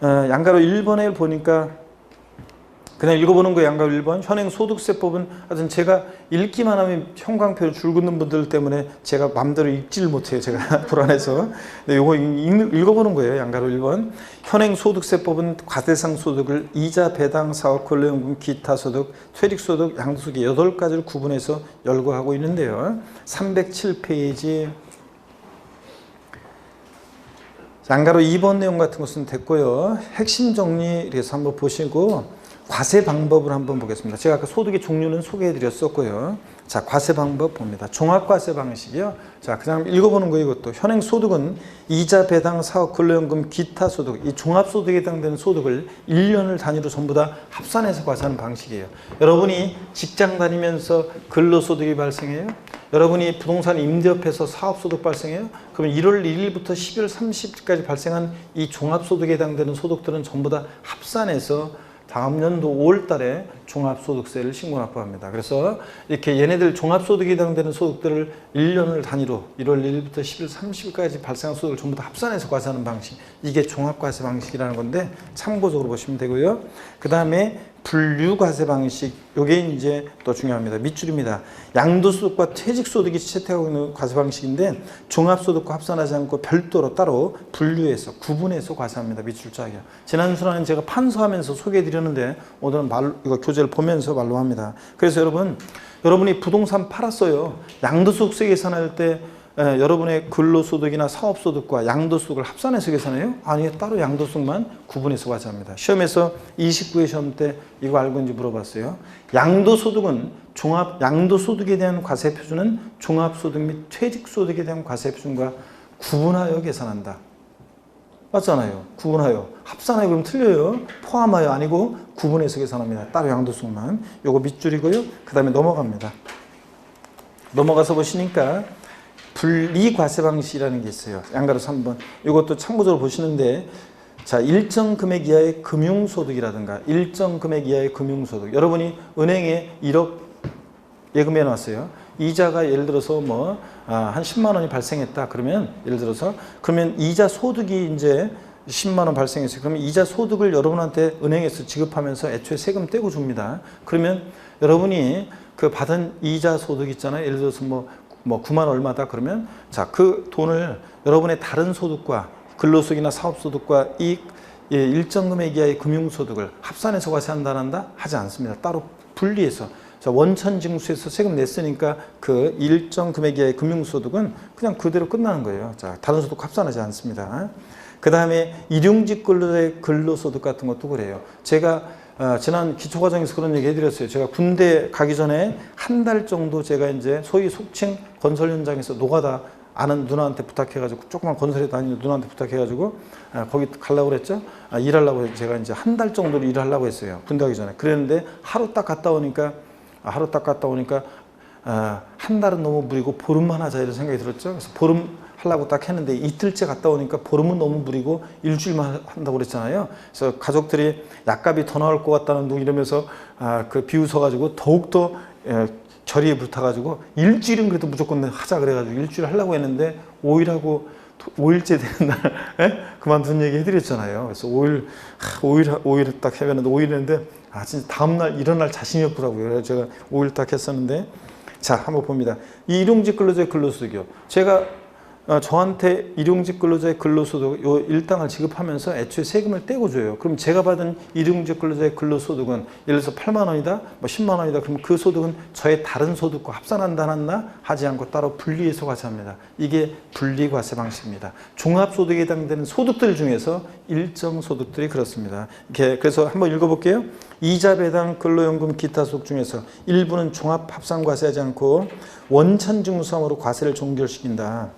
[SPEAKER 1] 양가로 1번에 보니까 그냥 읽어보는 거예요. 양가로 1번. 현행 소득세법은 하여튼 제가 읽기만 하면 형광표로 줄 긋는 분들 때문에 제가 마음대로 읽지를 못해요. 제가 불안해서. 근데 이거 읽어보는 거예요. 양가로 1번. 현행 소득세법은 과세상 소득을 이자, 배당, 사업, 근로연금, 기타 소득, 퇴직소득, 양도소득 8가지를 구분해서 열거하고 있는데요. 307페이지. 양가로 2번 내용 같은 것은 됐고요. 핵심 정리해서 한번 보시고 과세 방법을 한번 보겠습니다. 제가 아까 소득의 종류는 소개해드렸었고요. 자, 과세 방법 봅니다. 종합과세 방식이요. 자, 그냥 읽어보는 거예요. 이것도 현행 소득은 이자, 배당, 사업, 근로연금, 기타 소득, 이 종합소득에 해당되는 소득을 1년을 단위로 전부 다 합산해서 과세하는 방식이에요. 여러분이 직장 다니면서 근로소득이 발생해요. 여러분이 부동산 임대업해서 사업소득 발생해요. 그러면 1월 1일부터 12월 30일까지 발생한 이 종합소득에 해당되는 소득들은 전부 다 합산해서 다음 연도 5월 달에 종합소득세를 신고납부합니다. 그래서 이렇게 얘네들 종합소득에 해당되는 소득들을 1년을 단위로 1월 1일부터 11월 30일까지 발생한 소득을 전부 다 합산해서 과세하는 방식, 이게 종합과세 방식이라는 건데 참고적으로 보시면 되고요. 그 다음에 분류과세 방식, 이게 이제 또 중요합니다. 밑줄입니다. 양도소득과 퇴직소득이 채택하고 있는 과세 방식인데 종합소득과 합산하지 않고 별도로 따로 분류해서 구분해서 과세합니다. 밑줄 짜기요. 지난 시간에는 제가 판서하면서 소개해드렸는데 오늘은 이거 교재를 보면서 말로 합니다. 그래서 여러분이 부동산 팔았어요. 양도소득세 계산할 때 여러분의 근로소득이나 사업소득과 양도소득을 합산해서 계산해요? 아니요. 따로 양도소득만 구분해서 과세합니다. 시험에서 29회 시험 때 이거 알고 있는지 물어봤어요. 양도소득은 양도소득에 대한 과세 표준은 종합소득 및 퇴직소득에 대한 과세 표준과 구분하여 계산한다. 맞잖아요. 구분하여. 합산하여 그럼 틀려요. 포함하여 아니고 구분해서 계산합니다. 따로 양도소득만. 요거 밑줄이고요. 그 다음에 넘어갑니다. 넘어가서 보시니까 분리과세 방식이라는 게 있어요. 양가로 3번. 이것도 참고적으로 보시는데, 자, 일정 금액 이하의 금융소득이라든가 일정 금액 이하의 금융소득. 여러분이 은행에 1억 예금해 놨어요. 이자가 예를 들어서 한 10만 원이 발생했다. 그러면 예를 들어서 그러면 이자 소득이 이제 10만 원 발생했어요. 그러면 이자 소득을 여러분한테 은행에서 지급하면서 애초에 세금 떼고 줍니다. 그러면 여러분이 그 받은 이자 소득 있잖아요. 예를 들어서 9만 얼마다 그러면 자, 그 돈을 여러분의 다른 소득과 근로소득이나 사업소득과 이 예, 일정 금액 이하의 금융소득을 합산해서 과세한다 한다? 하지 않습니다. 따로 분리해서. 자, 원천징수에서 세금 냈으니까 그 일정 금액 이하의 금융소득은 그냥 그대로 끝나는 거예요. 자, 다른 소득 합산하지 않습니다. 그 다음에 일용직 근로자의 근로소득 같은 것도 그래요. 제가 지난 기초과정에서 그런 얘기 해드렸어요. 제가 군대 가기 전에 한 달 정도 제가 이제 소위 속칭 건설 현장에서 노가다 아는 누나한테 부탁해가지고 조그만 건설에 다니는 누나한테 부탁해가지고 거기 가려고 그랬죠. 일하려고 제가 이제 한 달 정도를 일하려고 했어요. 군대 가기 전에. 그랬는데 하루 딱 갔다 오니까 한 달은 너무 무리고 보름만 하자 이런 생각이 들었죠. 그래서 보름 하려고 딱 했는데 이틀째 갔다 오니까 보름은 너무 무리고 일주일만 한다고 그랬잖아요. 그래서 가족들이 약값이 더 나올 것 같다는 둥 이러면서 그 비웃어가지고 더욱더 결의에 불타가지고 일주일은 그래도 무조건 하자 그래가지고 일주일 하려고 했는데 5일째 되는 날 그만둔 얘기 해드렸잖아요. 그래서 5일 딱 해봤는데 5일 했는데 진짜 다음날 일어날 자신이 없더라고요. 그래서 제가 5일 딱 했었는데 자 한번 봅니다. 이 일용직 근로자의 근로소득이요. 제가 저한테 일용직 근로자의 근로소득 요 일당을 지급하면서 애초에 세금을 떼고 줘요. 그럼 제가 받은 일용직 근로자의 근로소득은 예를 들어서 8만 원이다, 뭐 10만 원이다. 그럼 그 소득은 저의 다른 소득과 합산한다 하나 하지 않고 따로 분리해서 과세합니다. 이게 분리과세 방식입니다. 종합소득에 해당되는 소득들 중에서 일정 소득들이 그렇습니다. 그래서 한번 읽어볼게요. 이자 배당 근로연금 기타 소득 중에서 일부는 종합 합산 과세하지 않고 원천징수함으로 과세를 종결시킨다.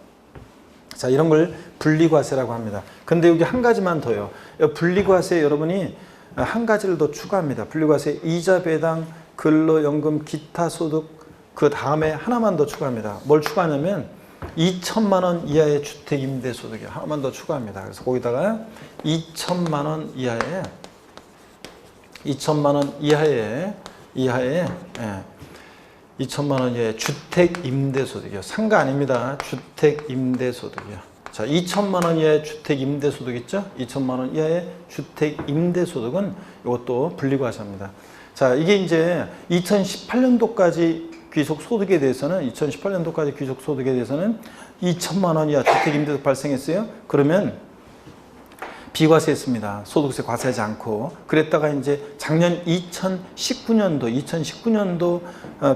[SPEAKER 1] 자, 이런 걸 분리과세라고 합니다. 근데 여기 한 가지만 더요. 분리과세 여러분이 한 가지를 더 추가합니다. 분리과세 이자 배당 근로연금 기타 소득 그 다음에 하나만 더 추가합니다. 뭘 추가하냐면 2천만 원 이하의 주택 임대 소득이요. 하나만 더 추가합니다. 그래서 거기다가 2천만 원 이하의 2천만 원 이하의 2천만 원 이하의 주택 임대 소득이요. 상가 아닙니다. 주택 임대 소득이요. 자, 2천만 원 이하의 주택 임대 소득 있죠? 2천만 원 이하의 주택 임대 소득은 이것도 분리과세합니다. 자, 이게 이제 2018년도까지 귀속 소득에 대해서는 2천만 원 이하 주택 임대 소득 발생했어요. 그러면 비과세했습니다. 소득세 과세하지 않고. 그랬다가 이제 작년 2019년도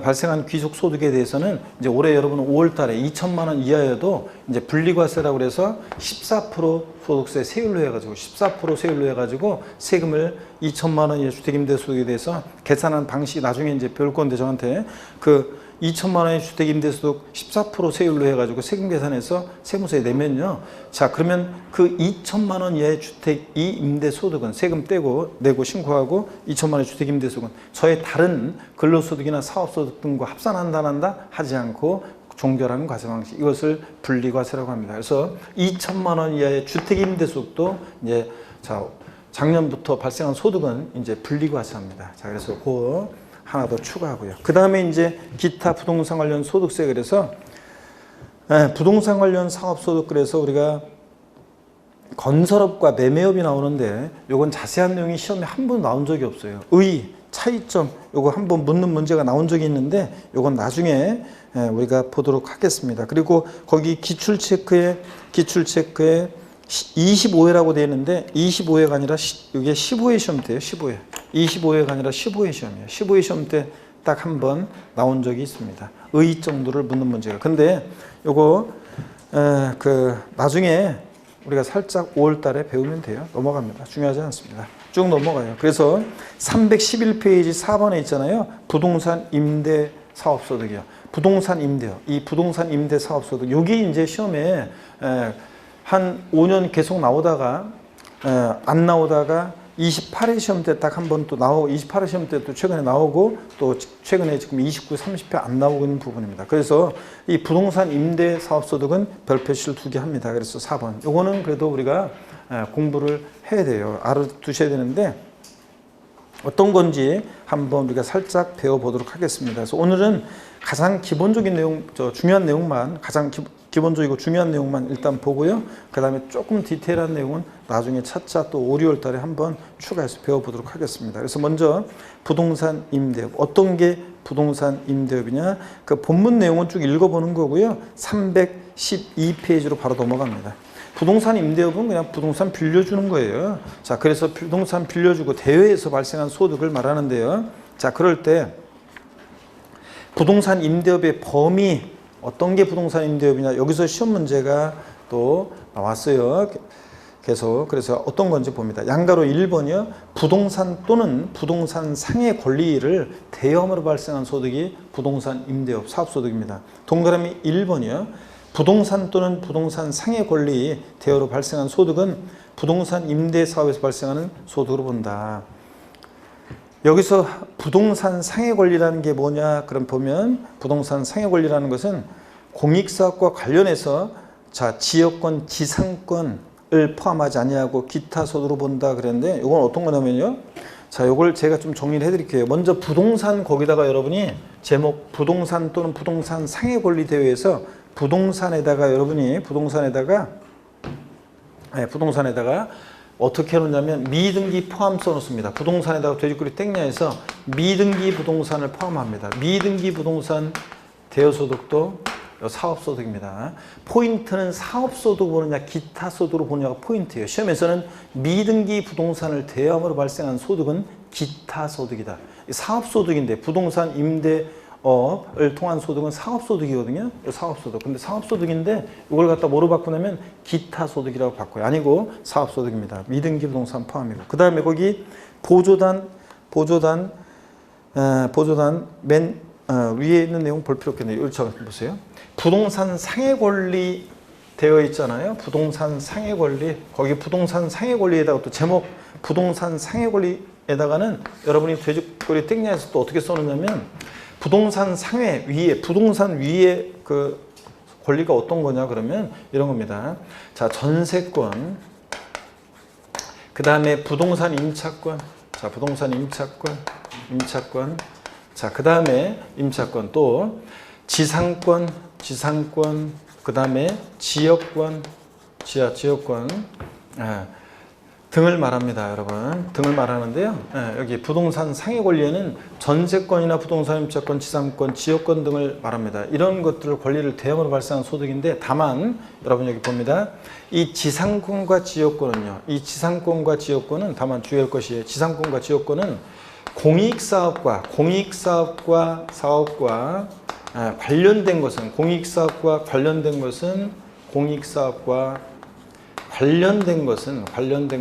[SPEAKER 1] 발생한 귀속 소득에 대해서는 이제 올해 여러분 5월 달에 2천만 원 이하여도 이제 분리과세라고 그래서 14% 소득세 세율로 해가지고 14% 세율로 해가지고 세금을 2천만 원 이하 주택임대소득에 대해서 계산한 방식이 나중에 이제 배울 건데 저한테 그 2천만 원의 주택임대소득 14% 세율로 해가지고 세금 계산해서 세무서에 내면요. 자, 그러면 그 2천만 원 이하의 주택 이 임대소득은 세금 떼고 내고 신고하고 2천만 원의 주택임대소득은 저의 다른 근로소득이나 사업소득 등과 합산한다 안 한다 하지 않고 종결하는 과세 방식. 이것을 분리과세라고 합니다. 그래서 2천만 원 이하의 주택임대소득도 이제 자, 작년부터 발생한 소득은 이제 분리과세합니다. 자, 그래서 그 하나 더 추가하고요. 그 다음에 이제 기타 부동산 관련 소득세 그래서 부동산 관련 사업소득 그래서 우리가 건설업과 매매업이 나오는데 요건 자세한 내용이 시험에 한 번 나온 적이 없어요. 차이점 요거 한번 묻는 문제가 나온 적이 있는데 요건 나중에 우리가 보도록 하겠습니다. 그리고 거기 기출체크에 25회라고 되어 있는데 25회가 아니라 이게 15회 시험 때예요. 15회. 25회가 아니라 15회 시험이에요. 15회 시험 때 딱 한 번 나온 적이 있습니다. 정도를 묻는 문제가. 근데 요거 나중에 우리가 살짝 5월 달에 배우면 돼요. 넘어갑니다. 중요하지 않습니다. 쭉 넘어가요. 그래서 311페이지 4번에 있잖아요. 부동산 임대 사업소득이요. 부동산 임대요. 이 부동산 임대 사업소득. 요게 이제 시험에 한 5년 계속 나오다가 안 나오다가 28회 시험 때 딱 한 번 또 나오고 28회 시험 때 또 최근에 나오고 또 최근에 지금 29, 30회 안 나오고 있는 부분입니다. 그래서 이 부동산 임대 사업소득은 별표시를 2개 합니다. 그래서 4번. 요거는 그래도 우리가 공부를 해야 돼요. 알아두셔야 되는데 어떤 건지 한번 우리가 살짝 배워보도록 하겠습니다. 그래서 오늘은 가장 기본적인 내용, 중요한 내용만 가장 기본적이고 중요한 내용만 일단 보고요. 그 다음에 조금 디테일한 내용은 나중에 차차 또 5, 6월 달에 한번 추가해서 배워보도록 하겠습니다. 그래서 먼저 부동산 임대업. 어떤 게 부동산 임대업이냐? 그 본문 내용은 쭉 읽어보는 거고요. 312페이지로 바로 넘어갑니다. 부동산 임대업은 그냥 부동산 빌려주는 거예요. 자, 그래서 부동산 빌려주고 대여에서 발생한 소득을 말하는데요. 자, 그럴 때 부동산 임대업의 범위 어떤 게 부동산 임대업이냐, 여기서 시험 문제가 또 나왔어요. 계속. 그래서 어떤 건지 봅니다. 양가로 1번이요. 부동산 또는 부동산 상의 권리를 대여함으로 발생한 소득이 부동산 임대업 사업소득입니다. 동그라미 1번이요. 부동산 또는 부동산 상의 권리 대여로 발생한 소득은 부동산 임대 사업에서 발생하는 소득으로 본다. 여기서 부동산 상의 권리라는 게 뭐냐? 그럼 보면 부동산 상의 권리라는 것은 공익사업과 관련해서 자, 지역권, 지상권을 포함하지 아니하고 기타 소득으로 본다 그랬는데 이건 어떤 거냐면요. 자, 요걸 제가 좀 정리를 해드릴게요. 먼저 부동산 거기다가 여러분이 제목 부동산 또는 부동산 상의 권리 대여에서 부동산에다가 여러분이 부동산에다가 어떻게 해놓냐면 미등기 포함 써놓습니다. 부동산에다가 돼지꼬리 땡냐 해서 미등기 부동산을 포함합니다. 미등기 부동산 대여소득도 사업소득입니다. 포인트는 사업소득 보느냐 기타 소득으로 보느냐가 포인트예요. 시험에서는 미등기 부동산을 대여함으로 발생한 소득은 기타 소득이다. 사업소득인데 부동산 임대업을 통한 소득은 사업소득이거든요. 사업소득. 근데 사업소득인데 이걸 갖다 뭐로 바꾸냐면 기타 소득이라고 바꿔요. 아니고 사업소득입니다. 미등기 부동산 포함이고. 그 다음에 거기 보조단 맨 위에 있는 내용 볼 필요 없겠네요. 이걸 보세요. 부동산 상해 권리 되어 있잖아요. 부동산 상해 권리. 거기 부동산 상해 권리에다가 또 제목 부동산 상해 권리에다가는 여러분이 돼지꼬리 땡냐에서 또 어떻게 써놓냐면 부동산 상해 위에 부동산 위에 그 권리가 어떤 거냐 그러면 이런 겁니다. 자, 전세권. 그 다음에 부동산 임차권. 자, 부동산 임차권. 자, 그 다음에 임차권 또 지상권, 그 다음에 지역권, 지역권 등을 말합니다, 여러분. 등을 말하는데요. 여기 부동산 상해 권리에는 전세권이나 부동산 임차권, 지상권, 지역권 등을 말합니다. 이런 것들을 권리를 대여함으로 발생한 소득인데 다만 여러분 여기 봅니다. 이 지상권과 지역권은요. 이 지상권과 지역권은 다만 주의할 것이에요. 지상권과 지역권은 공익사업과 사업과 관련된 것은 공익사업과 관련된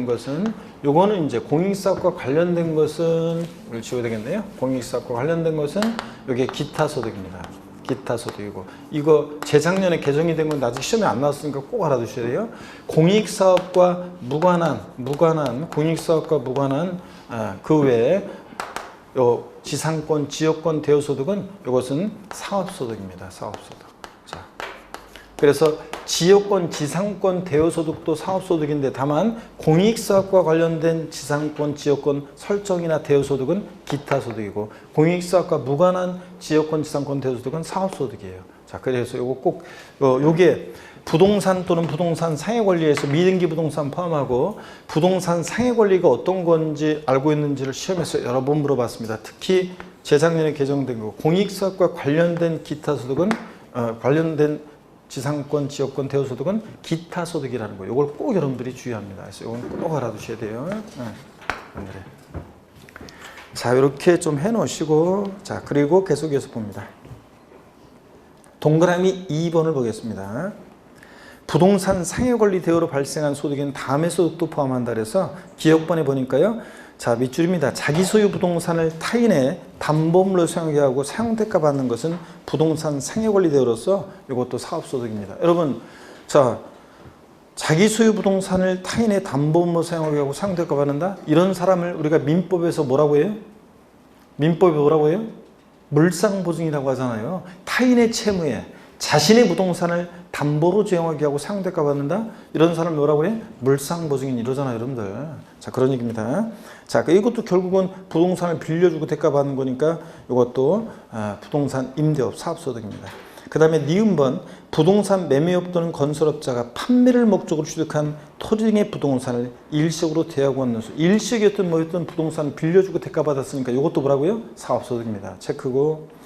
[SPEAKER 1] 것은 요거는 이제 공익사업과 관련된 것은 이걸 지워야 되겠네요. 공익사업과 관련된 것은 요게 기타 소득입니다. 기타 소득이고 이거 재작년에 개정이 된 건 아직 시험에 안 나왔으니까 꼭 알아두셔야 돼요. 공익사업과 무관한 공익사업과 무관한 그 외에 요 지상권, 지역권 대여소득은 이것은 사업소득입니다. 사업소득. 자, 그래서 지역권, 지상권 대여소득도 사업소득인데 다만 공익사업과 관련된 지상권, 지역권 설정이나 대여소득은 기타소득이고 공익사업과 무관한 지역권, 지상권 대여소득은 사업소득이에요. 자, 그래서 요거 꼭 요게 부동산 또는 부동산 상해 권리에서 미등기 부동산 포함하고 부동산 상해 권리가 어떤 건지 알고 있는지를 시험에서 여러 번 물어봤습니다. 특히 재작년에 개정된 거 공익사업과 관련된 기타 소득은 관련된 지상권, 지역권 대여소득은 기타 소득이라는 거예요. 이걸 꼭 여러분들이 주의합니다. 그래서 이건 꼭 알아두셔야 돼요. 자, 이렇게 좀 해놓으시고 자, 그리고 계속해서 봅니다. 동그라미 2번을 보겠습니다. 부동산 상해 권리 대여로 발생한 소득에는 다음의 소득도 포함한다 그래서 기억번에 보니까요. 자, 밑줄입니다. 자기 소유 부동산을 타인의 담보물로 사용하게 하고 사용대가 받는 것은 부동산 상해 권리 대여로서 이것도 사업소득입니다. 여러분, 자, 자기 소유 부동산을 타인의 담보물로 사용하게 하고 사용대가 받는다? 이런 사람을 우리가 민법에서 뭐라고 해요? 민법이 뭐라고 해요? 물상보증이라고 하잖아요. 타인의 채무에 자신의 부동산을 담보로 제공하게 하고 사용대가 받는다? 이런 사람 뭐라고 해? 물상보증인 이러잖아요, 여러분들. 자, 그런 얘기입니다. 자, 이것도 결국은 부동산을 빌려주고 대가 받는 거니까 이것도 부동산 임대업 사업소득입니다. 그 다음에 니은번 부동산 매매업 또는 건설업자가 판매를 목적으로 취득한 토지 등의 부동산을 일시적으로 대여하고 있는 수. 일시적이었던 뭐였던 부동산 빌려주고 대가 받았으니까 이것도 뭐라고요? 사업소득입니다. 체크고.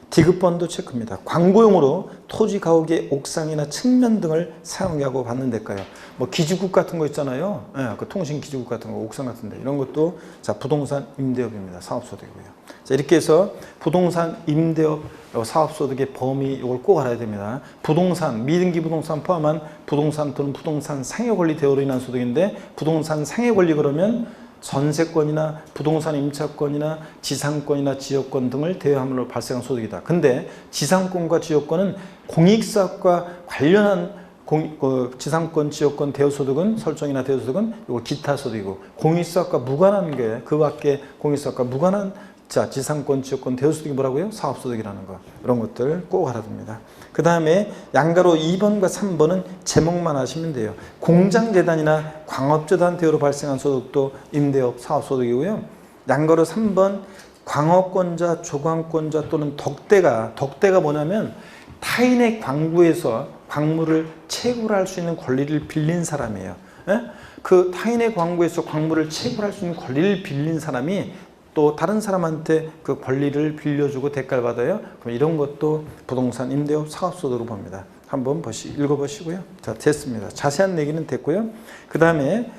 [SPEAKER 1] 디귿번도 체크입니다. 광고용으로 토지 가옥의 옥상이나 측면 등을 사용하고 받는 대가요. 뭐 기지국 같은 거 있잖아요. 예, 그 통신 기지국 같은 거, 옥상 같은데 이런 것도 자 부동산 임대업입니다. 사업소득이고요. 자 이렇게 해서 부동산 임대업 사업소득의 범위 이걸 꼭 알아야 됩니다. 부동산 미등기 부동산 포함한 부동산 또는 부동산 상해 권리 대여로 인한 소득인데 부동산 상해 권리 그러면 전세권이나 부동산 임차권이나 지상권이나 지역권 등을 대여함으로 발생한 소득이다. 근데 지상권과 지역권은 공익사업과 관련한 지상권, 지역권 대여소득은 설정이나 대여소득은 이거 기타 소득이고 공익사업과 무관한 게 그 밖에 공익사업과 무관한 자 지상권, 지역권 대여소득이 뭐라고요? 사업소득이라는 거 이런 것들 꼭 알아둡니다. 그 다음에 양가로 2번과 3번은 제목만 하시면 돼요. 공장재단이나 광업재단 대여로 발생한 소득도 임대업 사업소득이고요. 양가로 3번 광업권자, 조광권자 또는 덕대가 뭐냐면 타인의 광구에서 광물을 채굴할 수 있는 권리를 빌린 사람이에요. 예? 그 타인의 광구에서 광물을 채굴할 수 있는 권리를 빌린 사람이 또 다른 사람한테 그 권리를 빌려주고 대가를 받아요. 그럼 이런 것도 부동산 임대업 사업소득으로 봅니다. 한번 읽어보시고요. 자, 됐습니다. 자세한 얘기는 됐고요. 그 다음에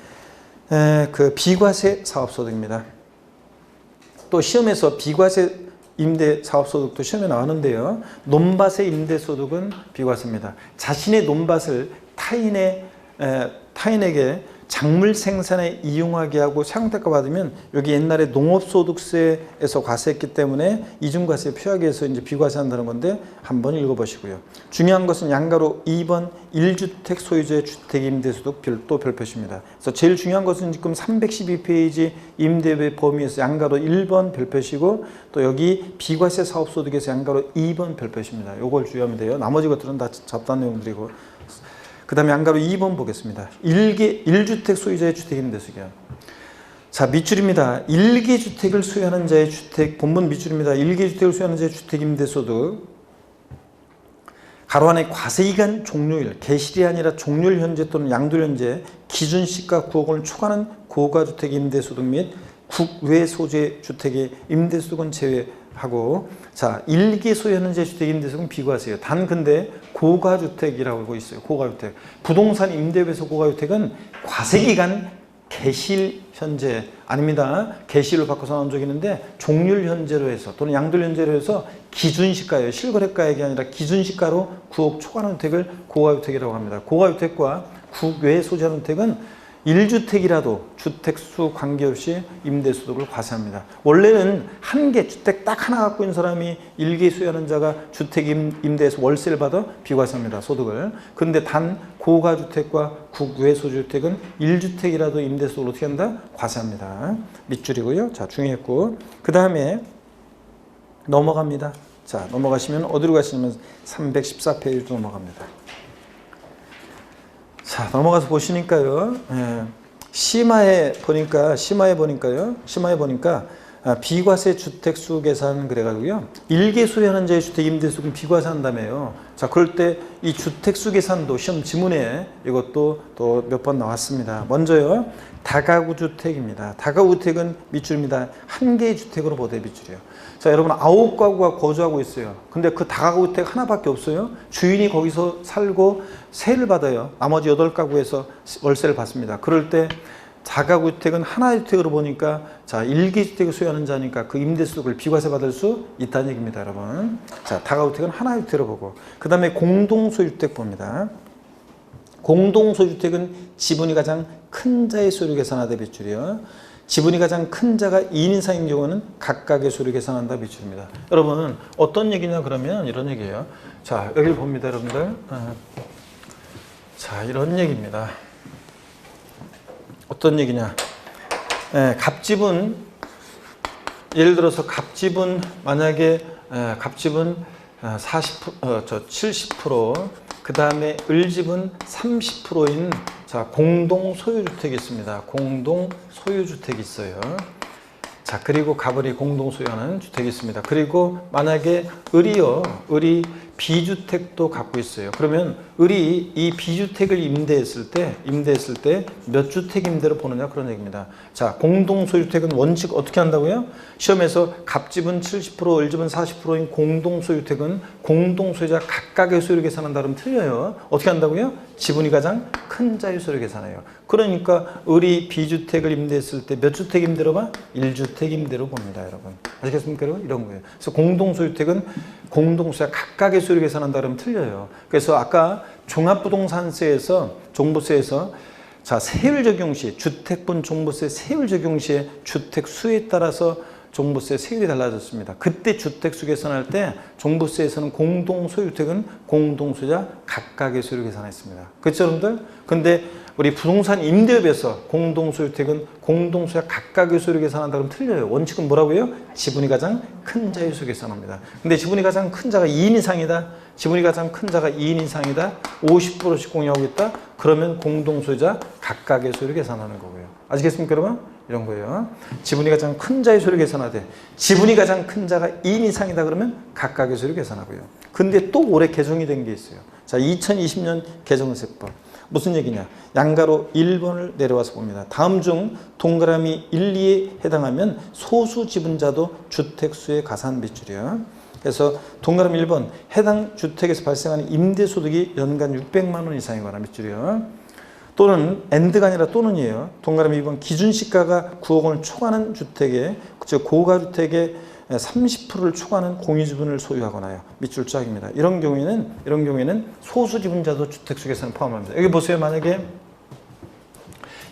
[SPEAKER 1] 그 비과세 사업소득입니다. 또 시험에서 비과세 임대 사업소득도 시험에 나오는데요. 논밭의 임대소득은 비과세입니다. 자신의 논밭을 타인에게 작물 생산에 이용하게 하고 사용대가 받으면 여기 옛날에 농업소득세에서 과세했기 때문에 이중과세 표하기 위해서 이제 비과세한다는 건데 한번 읽어보시고요. 중요한 것은 양가로 2번 1주택 소유자의 주택임대소득 또 별표시입니다. 그래서 제일 중요한 것은 지금 312페이지 임대업의 범위에서 양가로 1번 별표시고 또 여기 비과세 사업소득에서 양가로 2번 별표시입니다. 이걸 주의하면 돼요. 나머지 것들은 다 잡다한 내용들이고. 그 다음에 양가로 2번 보겠습니다. 1주택 소유자의 주택임대소득이요. 자, 밑줄입니다. 1개 주택을 소유하는 자의 주택, 본문 밑줄입니다. 1개 주택을 소유하는 자의 주택임대소득. 가로 안에 과세기간 종료일, 개실이 아니라 종료일 현재 또는 양도일 현재 기준시가 9억 원을 초과하는 고가주택 임대소득 및 국외 소재 주택의 임대소득은 제외하고 자 1개 소유하는 제 주택 임대소득은 비과세예요. 단 근데 고가주택이라고 하고 있어요. 고가주택. 부동산 임대업에서 고가주택은 과세기간 개실 현재 아닙니다. 개실을 바꿔서 나온 적이 있는데 종률 현재로 해서 또는 양도일 현재로 해서 기준시가예요. 실거래가액이 아니라 기준시가로 9억 초과하는 주택을 고가주택이라고 합니다. 고가주택과 국외 소재하는 주택은 1주택이라도 주택수 관계없이 임대소득을 과세합니다. 원래는 한 개 주택 딱 하나 갖고 있는 사람이 1개 소유하는 자가 주택 임대에서 월세를 받아 비과세합니다. 소득을. 그런데 단 고가주택과 국외 소주택은 1주택이라도 임대소득을 어떻게 한다? 과세합니다. 밑줄이고요. 자, 중요했고 그 다음에 넘어갑니다. 자, 넘어가시면 어디로 가시냐면 314페이지로 넘어갑니다. 자, 넘어가서 보시니까요. 심화에 보니까요. 비과세 주택수 계산 그래가지고요. 1개 소유하는 자의 주택 임대수금 비과세한다며요. 자, 그럴 때 이 주택수 계산도 시험 지문에 이것도 또 몇 번 나왔습니다. 먼저요. 다가구 주택입니다. 다가구 주택은 밑줄입니다. 한 개의 주택으로 보되 밑줄이에요. 자, 여러분 9가구가 거주하고 있어요. 근데 그 다가구 주택 하나밖에 없어요. 주인이 거기서 살고 세를 받아요. 나머지 8가구에서 월세를 받습니다. 그럴 때 다가구 주택은 하나의 주택으로 보니까 자 1개 주택을 소유하는 자니까 그 임대소득을 비과세 받을 수 있다는 얘기입니다. 여러분. 자, 다가구 주택은 하나의 주택으로 보고 그 다음에 공동소유주택 봅니다. 공동소유주택은 지분이 가장 큰 자의 소유를 계산하다 밑줄이요. 지분이 가장 큰 자가 2인 이상인 경우는 각각의 소유를 계산한다 밑줄입니다. 여러분 어떤 얘기냐 그러면 이런 얘기예요. 자, 여기를 봅니다. 여러분들. 자, 이런 얘기입니다. 어떤 얘기냐. 갑집은 예를 들어서 갑집은 만약에 갑집은 70% 그 다음에 을집은 30%인 자 공동 소유주택이 있습니다. 공동 소유주택이 있어요. 자, 그리고 갑을이 공동 소유하는 주택이 있습니다. 그리고 만약에 을이 비주택도 갖고 있어요. 그러면 우리 이 비주택을 임대했을 때 몇 주택 임대로 보느냐 그런 얘기입니다. 자, 공동소유주택은 원칙 어떻게 한다고요? 시험에서 갑집은 70%, 을집은 40%인 공동소유주택은 공동소유자 각각의 소유를 계산한다 그러면 틀려요. 어떻게 한다고요? 지분이 가장 큰 자의 소유를 계산해요. 그러니까 우리 비주택을 임대했을 때 몇 주택 임대로 봐? 1주택 임대로 봅니다, 여러분. 아시겠습니까, 여러분? 이런 거예요. 그래서 공동소유주택은 공동소유자 각각의 소유를 계산한다 그러면 틀려요. 그래서 아까 종합부동산세에서 종부세에서 자, 세율 적용 시 주택분 종부세 세율 적용 시에 주택 수에 따라서 종부세 세율이 달라졌습니다. 그때 주택수 계산할 때 종부세에서는 공동소유주택은 공동소유자 각각의 소유를 계산했습니다. 그렇죠, 여러분들? 근데 우리 부동산 임대업에서 공동소유주택은 공동소유자 각각의 소유를 계산한다 그러면 틀려요. 원칙은 뭐라고요? 지분이 가장 큰 자의 소유 계산합니다. 근데 지분이 가장 큰 자가 2인 이상이다. 지분이 가장 큰 자가 2인 이상이다. 50%씩 공유하고 있다. 그러면 공동소유자 각각의 소유를 계산하는 거고요. 아시겠습니까, 여러분? 이런 거예요. 지분이 가장 큰 자의 소유를 계산하되 지분이 가장 큰 자가 2인 이상이다 그러면 각각의 소유를 계산하고요. 근데 또 올해 개정이 된 게 있어요. 자, 2020년 개정세법. 무슨 얘기냐? 양가로 1번을 내려와서 봅니다. 다음 중 동그라미 1, 2에 해당하면 소수 지분자도 주택수의 가산 빗줄이요. 그래서 동그라미 1번 해당 주택에서 발생하는 임대소득이 연간 600만 원 이상이거나 밑줄이요. 또는 AND가 아니라 또는이에요. 동그라미 2번 기준시가가 9억 원을 초과하는 주택에 즉 고가주택의 30%를 초과하는 공유지분을 소유하거나요. 밑줄 짝입니다. 이런 경우에는 소수지분자도 주택수 계산을 포함합니다. 여기 보세요. 만약에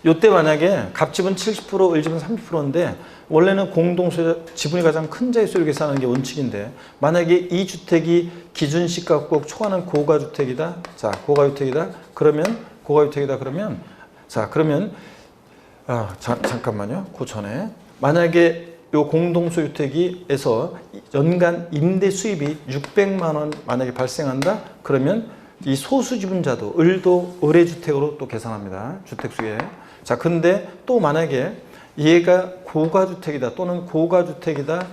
[SPEAKER 1] 이때 만약에 갑집은 70%, 을집은 30%인데 원래는 공동소유 지분이 가장 큰 자의 소유를 계산하는 게 원칙인데 만약에 이 주택이 기준시가 9억 초과하는 고가주택이다. 자, 고가주택이다. 그러면 잠깐만요. 그 전에 만약에 요 공동소유주택에서 연간 임대 수입이 600만 원 만약에 발생한다. 그러면 이 소수지분자도 을도 의뢰주택으로 또 계산합니다. 주택수에. 자, 근데 또 만약에 얘가 고가주택이다 또는 고가주택이다.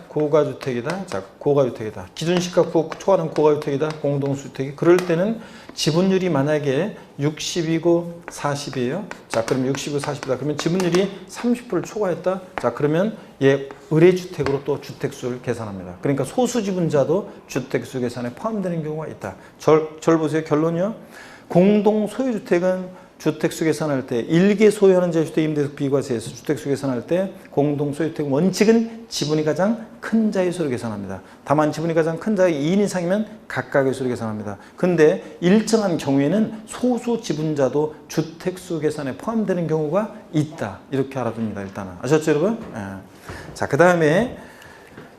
[SPEAKER 1] 자, 고가주택이다. 기준시가 9억 초과하는 고가주택이다. 공동주택이. 그럴 때는 지분율이 만약에 60이고 40이에요. 자, 그럼 60이고 40이다. 그러면 지분율이 30%를 초과했다. 자, 그러면 얘 의뢰주택으로 또 주택수를 계산합니다. 그러니까 소수지분자도 주택수 계산에 포함되는 경우가 있다. 절 보세요. 결론이요. 공동소유주택은 주택수 계산할 때 일개 소유하는 자주택 임대수 비과세에서 주택수 계산할 때 공동소유주택 원칙은 지분이 가장 큰 자의 수를 계산합니다. 다만 지분이 가장 큰 자의 2인 이상이면 각각의 수를 계산합니다. 근데 일정한 경우에는 소수 지분자도 주택수 계산에 포함되는 경우가 있다. 이렇게 알아둡니다. 일단은. 아셨죠, 여러분? 네. 자, 그 다음에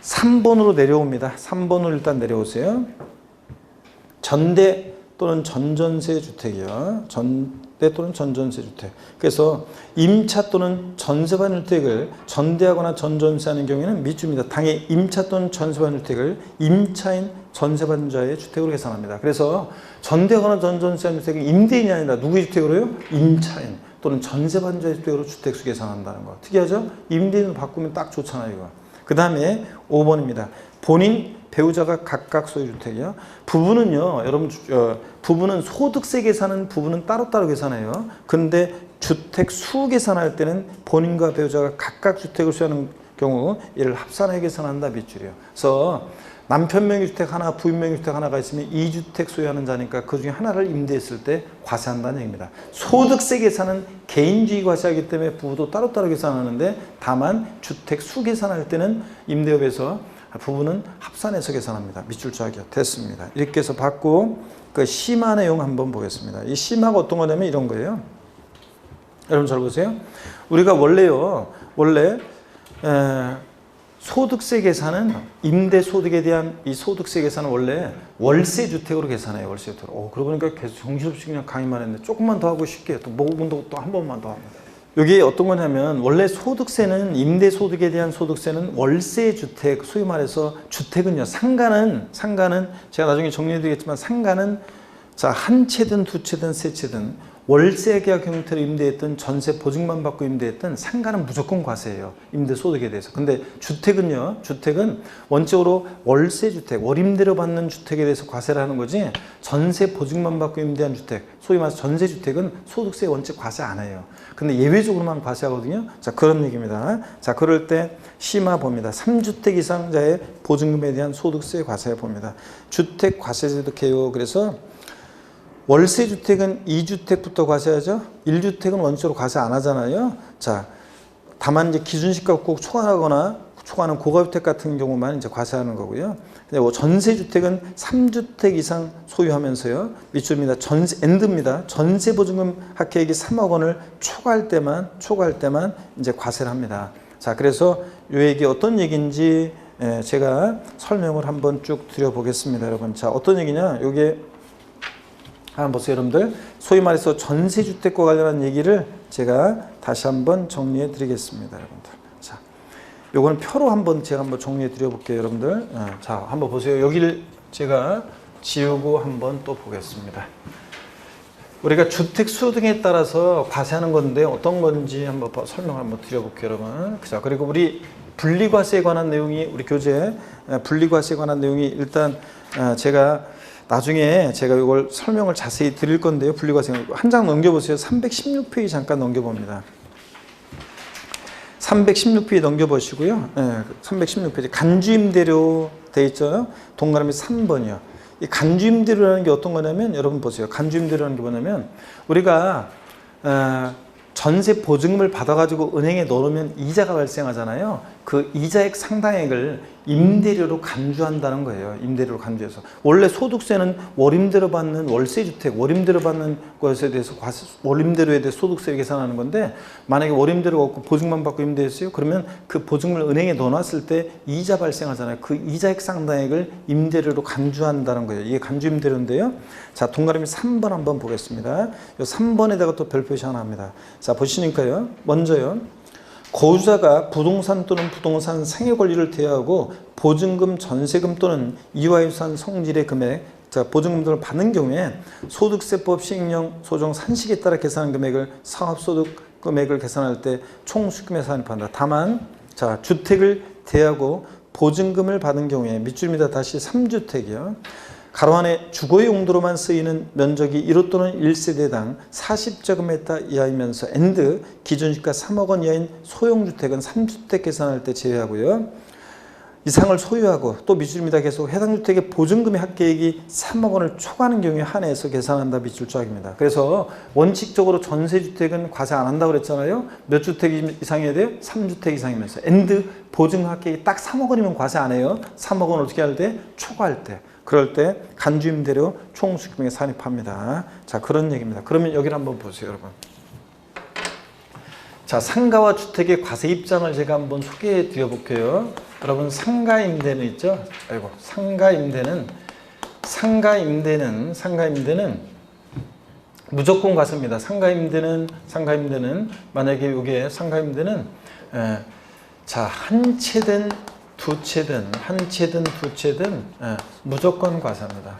[SPEAKER 1] 3번으로 내려옵니다. 3번으로 일단 내려오세요. 전대 또는 전전세 주택이요. 전대 또는 전전세 주택. 그래서 임차 또는 전세받은 주택을 전대하거나 전전세하는 경우에는 밑줄입니다. 당해 임차 또는 전세받은 주택을 임차인 전세받은 자의 주택으로 계산합니다. 그래서 전대하거나 전전세하는 주택은 임대인이 아니라 누구의 주택으로요? 임차인 또는 전세받은 자의 주택으로 주택수 계산한다는 거. 특이하죠? 임대인으로 바꾸면 딱 좋잖아요, 이거. 그 다음에 5번입니다. 본인 배우자가 각각 소유주택이요. 부부는요, 여러분, 부부는 소득세 계산은 부부는 따로따로 계산해요. 근데 주택 수 계산할 때는 본인과 배우자가 각각 주택을 소유하는 경우 이를 합산해 계산한다 밑줄이요. 그래서 남편 명의주택 하나, 부인 명의주택 하나가 있으면 2주택 소유하는 자니까 그 중에 하나를 임대했을 때 과세한다는 얘기입니다. 소득세 계산은 개인주의 과세하기 때문에 부부도 따로따로 계산하는데 다만 주택 수 계산할 때는 임대업에서 부부는 합산해서 계산합니다. 밑줄 짜기요. 됐습니다. 이렇게 해서 받고 그 심화 내용 한번 보겠습니다. 이 심화가 어떤 거냐면 이런 거예요. 여러분 잘 보세요. 우리가 원래 소득세 계산은 임대소득에 대한 이 소득세 계산은 원래 월세주택으로 계산해요. 월세주택으로. 그러고 보니까 계속 정신없이 그냥 강의만 했는데 조금만 더 하고 쉽게 또 모금도 또 한 번만 더 합니다. 여기 어떤 거냐면 원래 소득세는 임대소득에 대한 소득세는 월세주택 소위 말해서 주택은요. 상가는 제가 나중에 정리해드리겠지만 상가는 자, 한 채든 두 채든 세 채든 월세 계약 형태로 임대했던 전세 보증만 받고 임대했던 상가는 무조건 과세예요. 임대 소득에 대해서. 근데 주택은요. 주택은 원칙으로 월세 주택, 월임대로 받는 주택에 대해서 과세를 하는 거지 전세 보증만 받고 임대한 주택, 소위 말해서 전세 주택은 소득세 원칙 과세 안 해요. 근데 예외적으로만 과세하거든요. 자, 그런 얘기입니다. 자, 그럴 때 심화 봅니다. 3주택 이상자의 보증금에 대한 소득세 과세 봅니다. 주택 과세제도 개요. 그래서 월세 주택은 2주택부터 과세하죠. 1주택은 원칙으로 과세 안 하잖아요. 자, 다만 이제 기준시가 꼭 초과하거나 초과하는 고가주택 같은 경우만 이제 과세하는 거고요. 근데 전세 주택은 3주택 이상 소유하면서요. 밑줄입니다. 엔드입니다. 전세 보증금 합계액이 3억 원을 초과할 때만 이제 과세를 합니다. 자, 그래서 이 얘기 어떤 얘기인지 제가 설명을 한번 쭉 드려보겠습니다, 여러분. 자, 어떤 얘기냐? 요게 한번 보세요, 여러분들. 소위 말해서 전세주택과 관련한 얘기를 제가 다시 한번 정리해 드리겠습니다, 여러분들. 자, 요거는 표로 제가 한번 정리해 드려 볼게요, 여러분들. 자, 한번 보세요. 여기를 제가 지우고 한번 또 보겠습니다. 우리가 주택 수 등에 따라서 과세하는 건데 어떤 건지 한번 설명 한번 드려볼게요, 여러분. 자, 그리고 우리 분리과세에 관한 내용이 우리 교재 분리과세에 관한 내용이 일단 나중에 제가 이걸 설명을 자세히 드릴 건데요. 분리과세 한 장 넘겨보세요. 316페이지 잠깐 넘겨봅니다. 316페이지 넘겨보시고요. 316페이지 간주임대료 돼 있죠. 동그라미 3번이요. 이 간주임대료라는 게 어떤 거냐면 여러분 보세요. 간주임대료라는 게 뭐냐면 우리가 전세 보증금을 받아가지고 은행에 넣으면 이자가 발생하잖아요. 그 이자액 상당액을 임대료로 간주한다는 거예요. 임대료로 간주해서. 원래 소득세는 월임대로 받는 월세주택, 월임대로 받는 것에 대해서 월임대로에 대해 소득세를 계산하는 건데 만약에 월임대로가 없고 보증만 받고 임대했어요. 그러면 그 보증금을 은행에 넣어놨을 때 이자 발생하잖아요. 그 이자액 상당액을 임대료로 간주한다는 거예요. 이게 간주임대료인데요. 자, 동그라미 3번 한번 보겠습니다. 이 3번에다가 또 별표시 하나 합니다. 자, 보시니까요. 먼저요. 거주자가 부동산 또는 부동산 상해 권리를 대여하고 보증금, 전세금 또는 이화유산 성질의 금액, 자, 보증금 등을 받는 경우에 소득세법 시행령 소정 산식에 따라 계산한 금액을 사업소득 금액을 계산할 때 총수익금에 산입한다. 다만, 자, 주택을 대여하고 보증금을 받은 경우에 밑줄입니다. 다시 3주택이요. 가로 안에 주거의 용도로만 쓰이는 면적이 1호 또는 1세대당 40제곱미터 이하이면서 엔드 기준시가 3억 원 이하인 소형주택은 3주택 계산할 때 제외하고요. 이상을 소유하고 또 밑줄입니다. 계속 해당 주택의 보증금의 합계액이 3억 원을 초과하는 경우에 한해서 계산한다. 밑줄 쫙입니다. 그래서 원칙적으로 전세주택은 과세 안 한다고 그랬잖아요. 몇 주택 이상이어야 돼요? 3주택 이상이면서 엔드 보증금 합계액이 딱 3억 원이면 과세 안 해요. 3억 원 어떻게 할 때? 초과할 때. 그럴 때 간주임대료 총수익금액에 산입합니다. 자, 그런 얘기입니다. 그러면 여기를 한번 보세요, 여러분. 자, 상가와 주택의 과세 입장을 제가 한번 소개해 드려 볼게요. 여러분, 상가임대는 있죠? 아이고, 상가임대는 무조건 과세입니다. 상가임대는 만약에 이게 상가임대는 자, 한 채든 두 채든 무조건 과세합니다.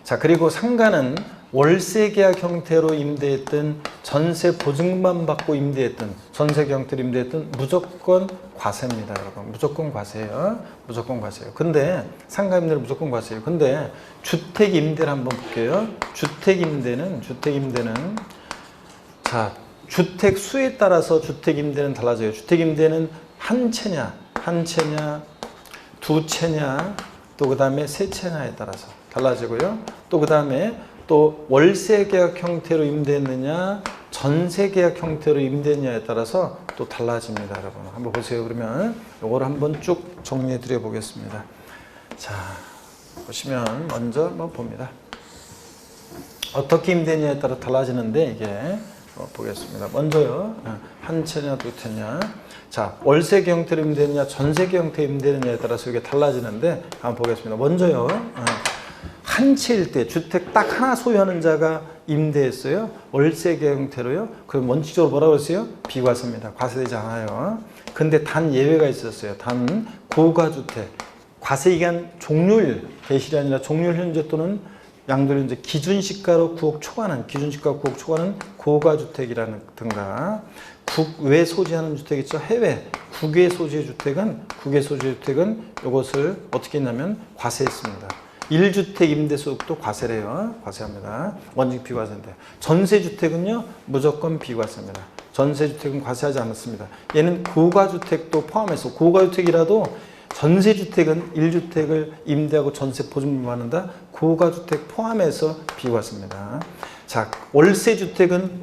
[SPEAKER 1] 자, 그리고 상가는 월세 계약 형태로 임대했던 전세 보증금만 받고 임대했던 전세 형태로 임대했던 무조건 과세입니다, 여러분. 무조건 과세예요. 무조건 과세예요. 근데 상가 임대는 무조건 과세예요. 근데 주택 임대를 한번 볼게요. 주택 임대는 자, 주택 수에 따라서 주택 임대는 달라져요. 주택 임대는 한 채냐, 두 채냐, 또 그 다음에 세 채냐에 따라서 달라지고요. 또 그 다음에 또 월세 계약 형태로 임대했느냐, 전세 계약 형태로 임대했느냐에 따라서 또 달라집니다, 여러분. 한번 보세요. 그러면 요거를 한번 쭉 정리해 드려 보겠습니다. 자, 보시면 먼저 한번 봅니다. 어떻게 임대했냐에 따라 달라지는데 이게 보겠습니다. 먼저요. 한 채냐, 두 채냐. 자, 월세 형태로 임대느냐, 전세 형태로 임대느냐에 따라서 이게 달라지는데 한번 보겠습니다. 먼저요. 한 채일 때 주택 딱 하나 소유하는 자가 임대했어요. 월세 형태로요. 그럼 원칙적으로 뭐라고 그랬어요? 비과세입니다. 과세되지 않아요. 근데 단 예외가 있었어요. 단 고가주택. 과세기간 종료일, 개시일이 아니라 종료일 현재 또는 양도는 이제 기준시가로 9억 초과는 기준시가 9억 초과는 고가주택이라든가 국외 소지하는 주택 있죠. 해외 국외 소지의 주택은 이것을 어떻게 했냐면 과세했습니다. 1주택 임대소득도 과세래요. 과세합니다. 원칙 비과세인데 전세주택은요 무조건 비과세입니다. 전세주택은 과세하지 않았습니다. 얘는 고가주택도 포함해서 고가주택이라도 전세주택은 1주택을 임대하고 전세 보증금 받는다. 고가주택 포함해서 비과세입니다. 자, 월세주택은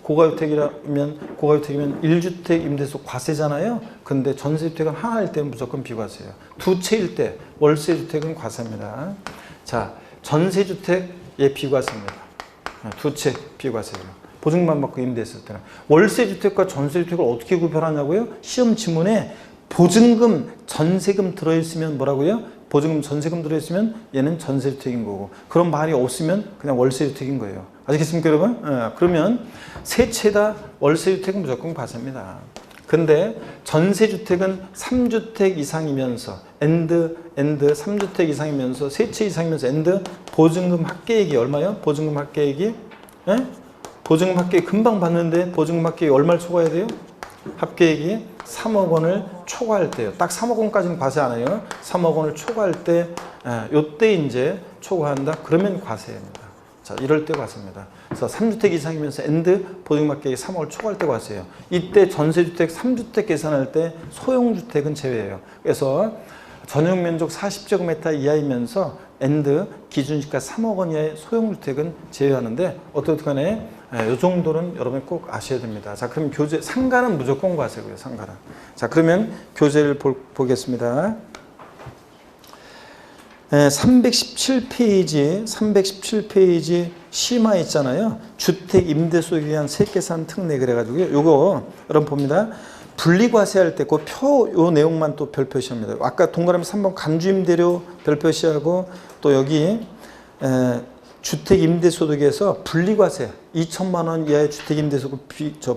[SPEAKER 1] 고가주택이면 1주택 임대소 과세잖아요. 근데 전세주택은 하나일 때 무조건 비과세예요. 두 채일 때 월세주택은 과세입니다. 자, 전세주택 비과세입니다. 두 채 비과세예요. 보증만 받고 임대했을 때는. 월세주택과 전세주택을 어떻게 구별하냐고요? 시험 지문에 보증금, 전세금 들어있으면 뭐라고요? 보증금, 전세금 들어있으면 얘는 전세주택인 거고 그런 말이 없으면 그냥 월세주택인 거예요. 아시겠습니까 여러분? 그러면 세 채 다 월세주택은 무조건 과세입니다. 근데 전세주택은 3주택 이상이면서 엔드 3주택 이상이면서 세 채 이상이면서 엔드 보증금 합계액이 얼마요? 보증금 합계액이 보증금 합계액 금방 받는데 보증금 합계액이 얼마를 초과해야 돼요? 합계액이 3억 원을 초과할 때요. 딱 3억 원까지는 과세 안 해요. 3억 원을 초과할 때, 요때 이제 초과한다? 그러면 과세입니다. 자, 이럴 때 과세입니다. 그래서 3주택 이상이면서 엔드 보증금 합계액이 3억을 초과할 때 과세예요. 이때 전세주택 3주택 계산할 때 소형주택은 제외예요. 그래서 전용 면적 40제곱미터 이하이면서 엔드 기준시가 3억 원 이하의 소형주택은 제외하는데 어떻게 간에 이 정도는 여러분이 꼭 아셔야 됩니다. 자, 그럼 교재 상가는 무조건 과세고요. 상가는. 자, 그러면 교재를 보겠습니다. 317페이지 심화 있잖아요. 주택 임대소득에 대한 세계산 특례 그래가지고요. 요거 여러분 봅니다. 분리과세할 때 그 요 내용만 또 별표시합니다. 아까 동그라미 3번 간주임대료 별표시하고 또 여기 주택 임대소득에서 분리과세 2천만 원 이하의 주택 임대소득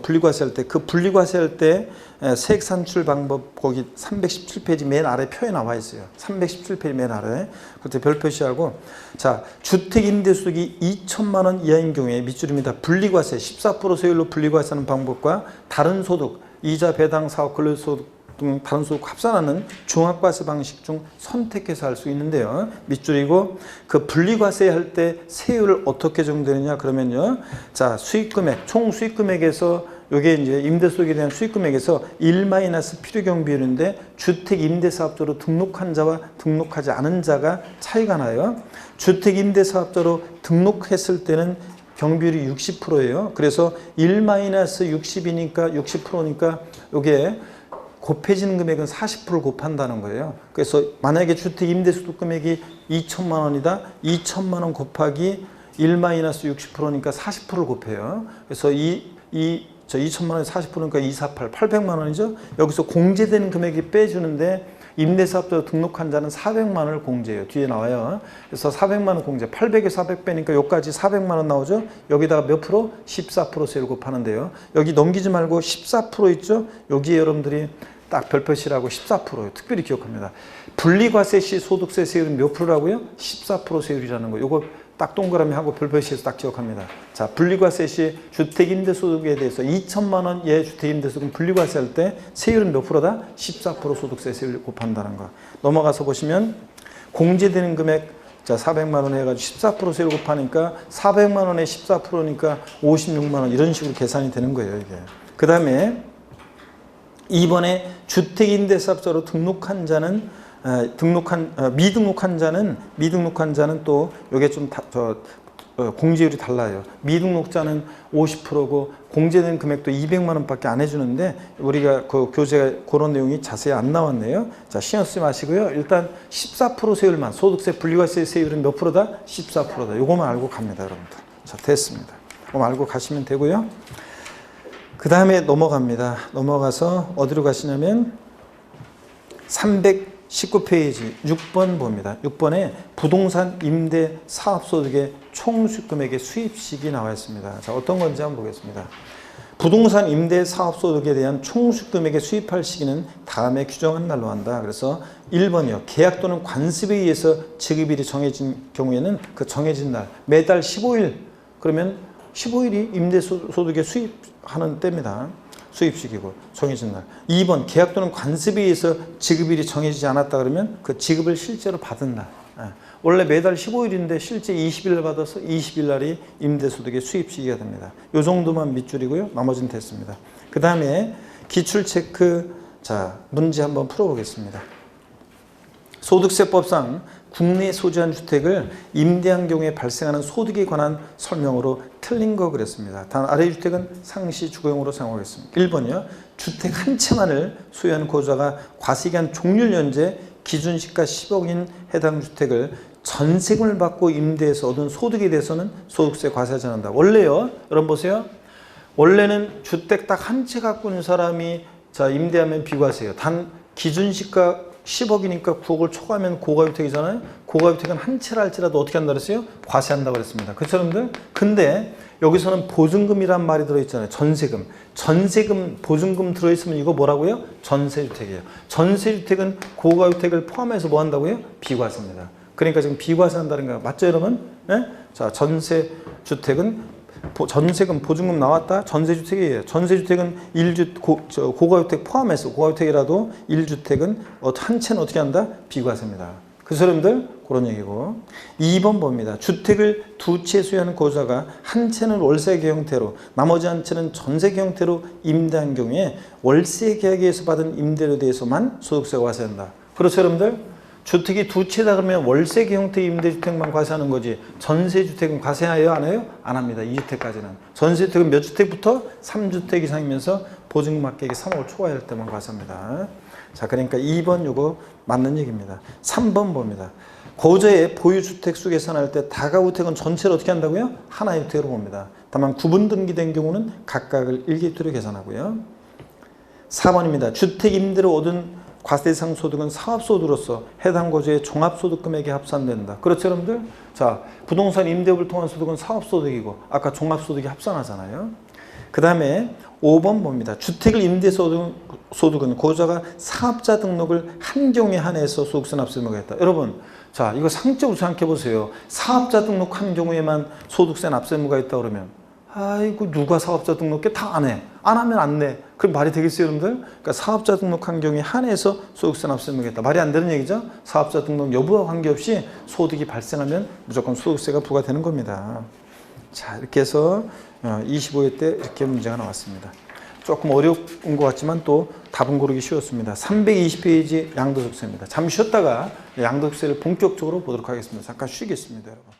[SPEAKER 1] 분리과세할 때 그 분리과세할 때 세액산출 방법 거기 317페이지 맨 아래 표에 나와 있어요. 317페이지 맨 아래 그때 별표시하고 자 주택 임대소득이 2천만 원 이하인 경우에 밑줄입니다. 분리과세 14% 세율로 분리과세하는 방법과 다른 소득 이자 배당 사업 근로소득 등 다른 소득 합산하는 종합과세 방식 중 선택해서 할 수 있는데요. 밑줄이고 그 분리과세 할 때 세율을 어떻게 정되느냐 그러면요. 자, 수익금액, 총 수익금액에서 요게 이제 임대소득에 대한 수익금액에서 1 필요경 비율인데 주택 임대사업자로 등록한 자와 등록하지 않은 자가 차이가 나요. 주택 임대사업자로 등록했을 때는 경비율이 60%예요. 그래서 1-60이니까 60%니까 요게 곱해지는 금액은 40%를 곱한다는 거예요. 그래서 만약에 주택 임대소득 금액이 2천만 원이다. 2천만 원 곱하기 1-60%니까 40%를 곱해요. 그래서 2천만 원에 40%니까 248, 800만 원이죠. 여기서 공제되는 금액이 빼주는데 임대사업자로 등록한 자는 400만 원을 공제해요. 뒤에 나와요. 그래서 400만 원 공제, 800에 400 빼니까 여기까지 400만 원 나오죠. 여기다가 몇 프로? 14% 세율 곱하는데요. 여기 넘기지 말고 14% 있죠. 여기에 여러분들이 딱 별표시라고 14%예요. 특별히 기억합니다. 분리과세 시 소득세 세율은 몇 프로라고요? 14% 세율이라는 거. 요거 딱 동그라미 하고 별표시에서 딱 기억합니다. 자, 분리과세 시 주택임대소득에 대해서 2천만 원 이하의 주택임대소득은 분리과세 할 때 세율은 몇 프로다? 14% 소득세 세율 곱한다는 거. 넘어가서 보시면 공제되는 금액 자 400만 원 해가지고 14% 세율 곱하니까 400만 원에 14%니까 56만 원 이런 식으로 계산이 되는 거예요. 이게. 그 다음에 이번에 주택임대사업자로 등록한 자는 미등록한 자는 또 이게 좀 공제율이 달라요. 미등록자는 50%고 공제된 금액도 200만 원밖에 안 해주는데 우리가 그 교재가 그런 내용이 자세히 안 나왔네요. 자, 신경 쓰지 마시고요. 일단 14% 세율만 소득세 분리과세 세율은 몇 프로다? 14%다. 요거만 알고 갑니다, 여러분들. 자, 됐습니다. 그거 알고 가시면 되고요. 그 다음에 넘어갑니다. 넘어가서 어디로 가시냐면 319페이지 6번 봅니다. 6번에 부동산 임대 사업소득의 총 수익금액의 수입식이 나와 있습니다. 자, 어떤 건지 한번 보겠습니다. 부동산 임대 사업소득에 대한 총수익금액의 수입할 시기는 다음에 규정한 날로 한다. 그래서 1번이요. 계약 또는 관습에 의해서 지급일이 정해진 경우에는 그 정해진 날, 매달 15일, 그러면 15일이 임대소득에 수입하는 때입니다. 수입식이고 정해진 날. 2번 계약 또는 관습에 의해서 지급일이 정해지지 않았다 그러면 그 지급을 실제로 받은 날. 원래 매달 15일인데 실제 20일 날 받아서 20일 날이 임대소득의 수입시기가 됩니다. 이 정도만 밑줄이고요. 나머지는 됐습니다. 그 다음에 기출체크, 자, 문제 한번 풀어보겠습니다. 소득세법상 국내에 소지한 주택을 임대한 경우에 발생하는 소득에 관한 설명으로 틀린 거 그랬습니다. 단 아래 주택은 상시 주거용으로 사용하겠습니다. 1번이요. 주택 한 채만을 소유한 고자가 과세기한 종료 연재 기준시가 10억인 해당 주택을 전세금을 받고 임대해서 얻은 소득에 대해서는 소득세 과세하지 않는다. 원래요. 여러분 보세요. 원래는 주택 딱 한 채 갖고 있는 사람이 자 임대하면 비과세예요. 단 기준시가 10억이니까 9억을 초과하면 고가주택이잖아요. 고가주택은 한 채를 할지라도 어떻게 한다 그랬어요? 과세한다고 그랬습니다. 그렇죠, 여러분들? 근데 여기서는 보증금이란 말이 들어있잖아요. 전세금. 전세금, 보증금 들어있으면 이거 뭐라고요? 전세주택이에요. 전세주택은 고가주택을 포함해서 뭐 한다고요? 비과세입니다. 그러니까 지금 비과세 한다는 거 맞죠, 여러분? 네? 자, 전세주택은 전세금, 보증금 나왔다? 전세주택이에요. 전세주택은 고가주택 포함해서 고가주택이라도 1주택은 한 채는 어떻게 한다? 비과세입니다. 그래서 여러분들 그런 얘기고 2번 봅니다. 주택을 두 채 소유하는 고자가 한 채는 월세계 형태로 나머지 한 채는 전세계 형태로 임대한 경우에 월세 계약에 의해서 받은 임대료에 대해서만 소득세가 과세한다. 그렇죠, 여러분들? 주택이 두 채다 그러면 월세계 형태 임대주택만 과세하는 거지 전세주택은 과세해요? 안 해요? 안 합니다. 2주택까지는. 전세주택은 몇 주택부터? 3주택 이상이면서 보증금 합계액이 3억을 초과할 때만 과세합니다. 자, 그러니까 2번 요거 맞는 얘기입니다. 3번 봅니다. 고저의 보유주택 수 계산할 때 다가구택은 전체를 어떻게 한다고요? 하나의 주택으로 봅니다. 다만 구분 등기된 경우는 각각을 일개주택으로 계산하고요. 4번입니다. 주택 임대로 얻은 과세대상 소득은 사업소득으로서 해당 고지의 종합소득금액에 합산된다. 그렇죠, 여러분들? 자, 부동산 임대업을 통한 소득은 사업소득이고 아까 종합소득이 합산하잖아요. 그 다음에 5번 봅니다. 주택을 임대소득은 고자가 사업자 등록을 한 경우에 한해서 소득세 납세 의무가 있다. 여러분, 자, 이거 상적으로 생각해 보세요. 사업자 등록한 경우에만 소득세 납세 의무가 있다 그러면 아이고 누가 사업자 등록해? 다 안 해. 안 하면 안 내. 그럼 말이 되겠어요, 여러분들? 그러니까 사업자 등록한 경우에 한해서 소득세 납세 의무가 있다. 말이 안 되는 얘기죠? 사업자 등록 여부와 관계없이 소득이 발생하면 무조건 소득세가 부과되는 겁니다. 자, 이렇게 해서 25회 때 이렇게 문제가 나왔습니다. 조금 어려운 것 같지만 또 답은 고르기 쉬웠습니다. 320페이지 양도소득세입니다. 잠시 쉬었다가 양도소득세를 본격적으로 보도록 하겠습니다. 잠깐 쉬겠습니다, 여러분.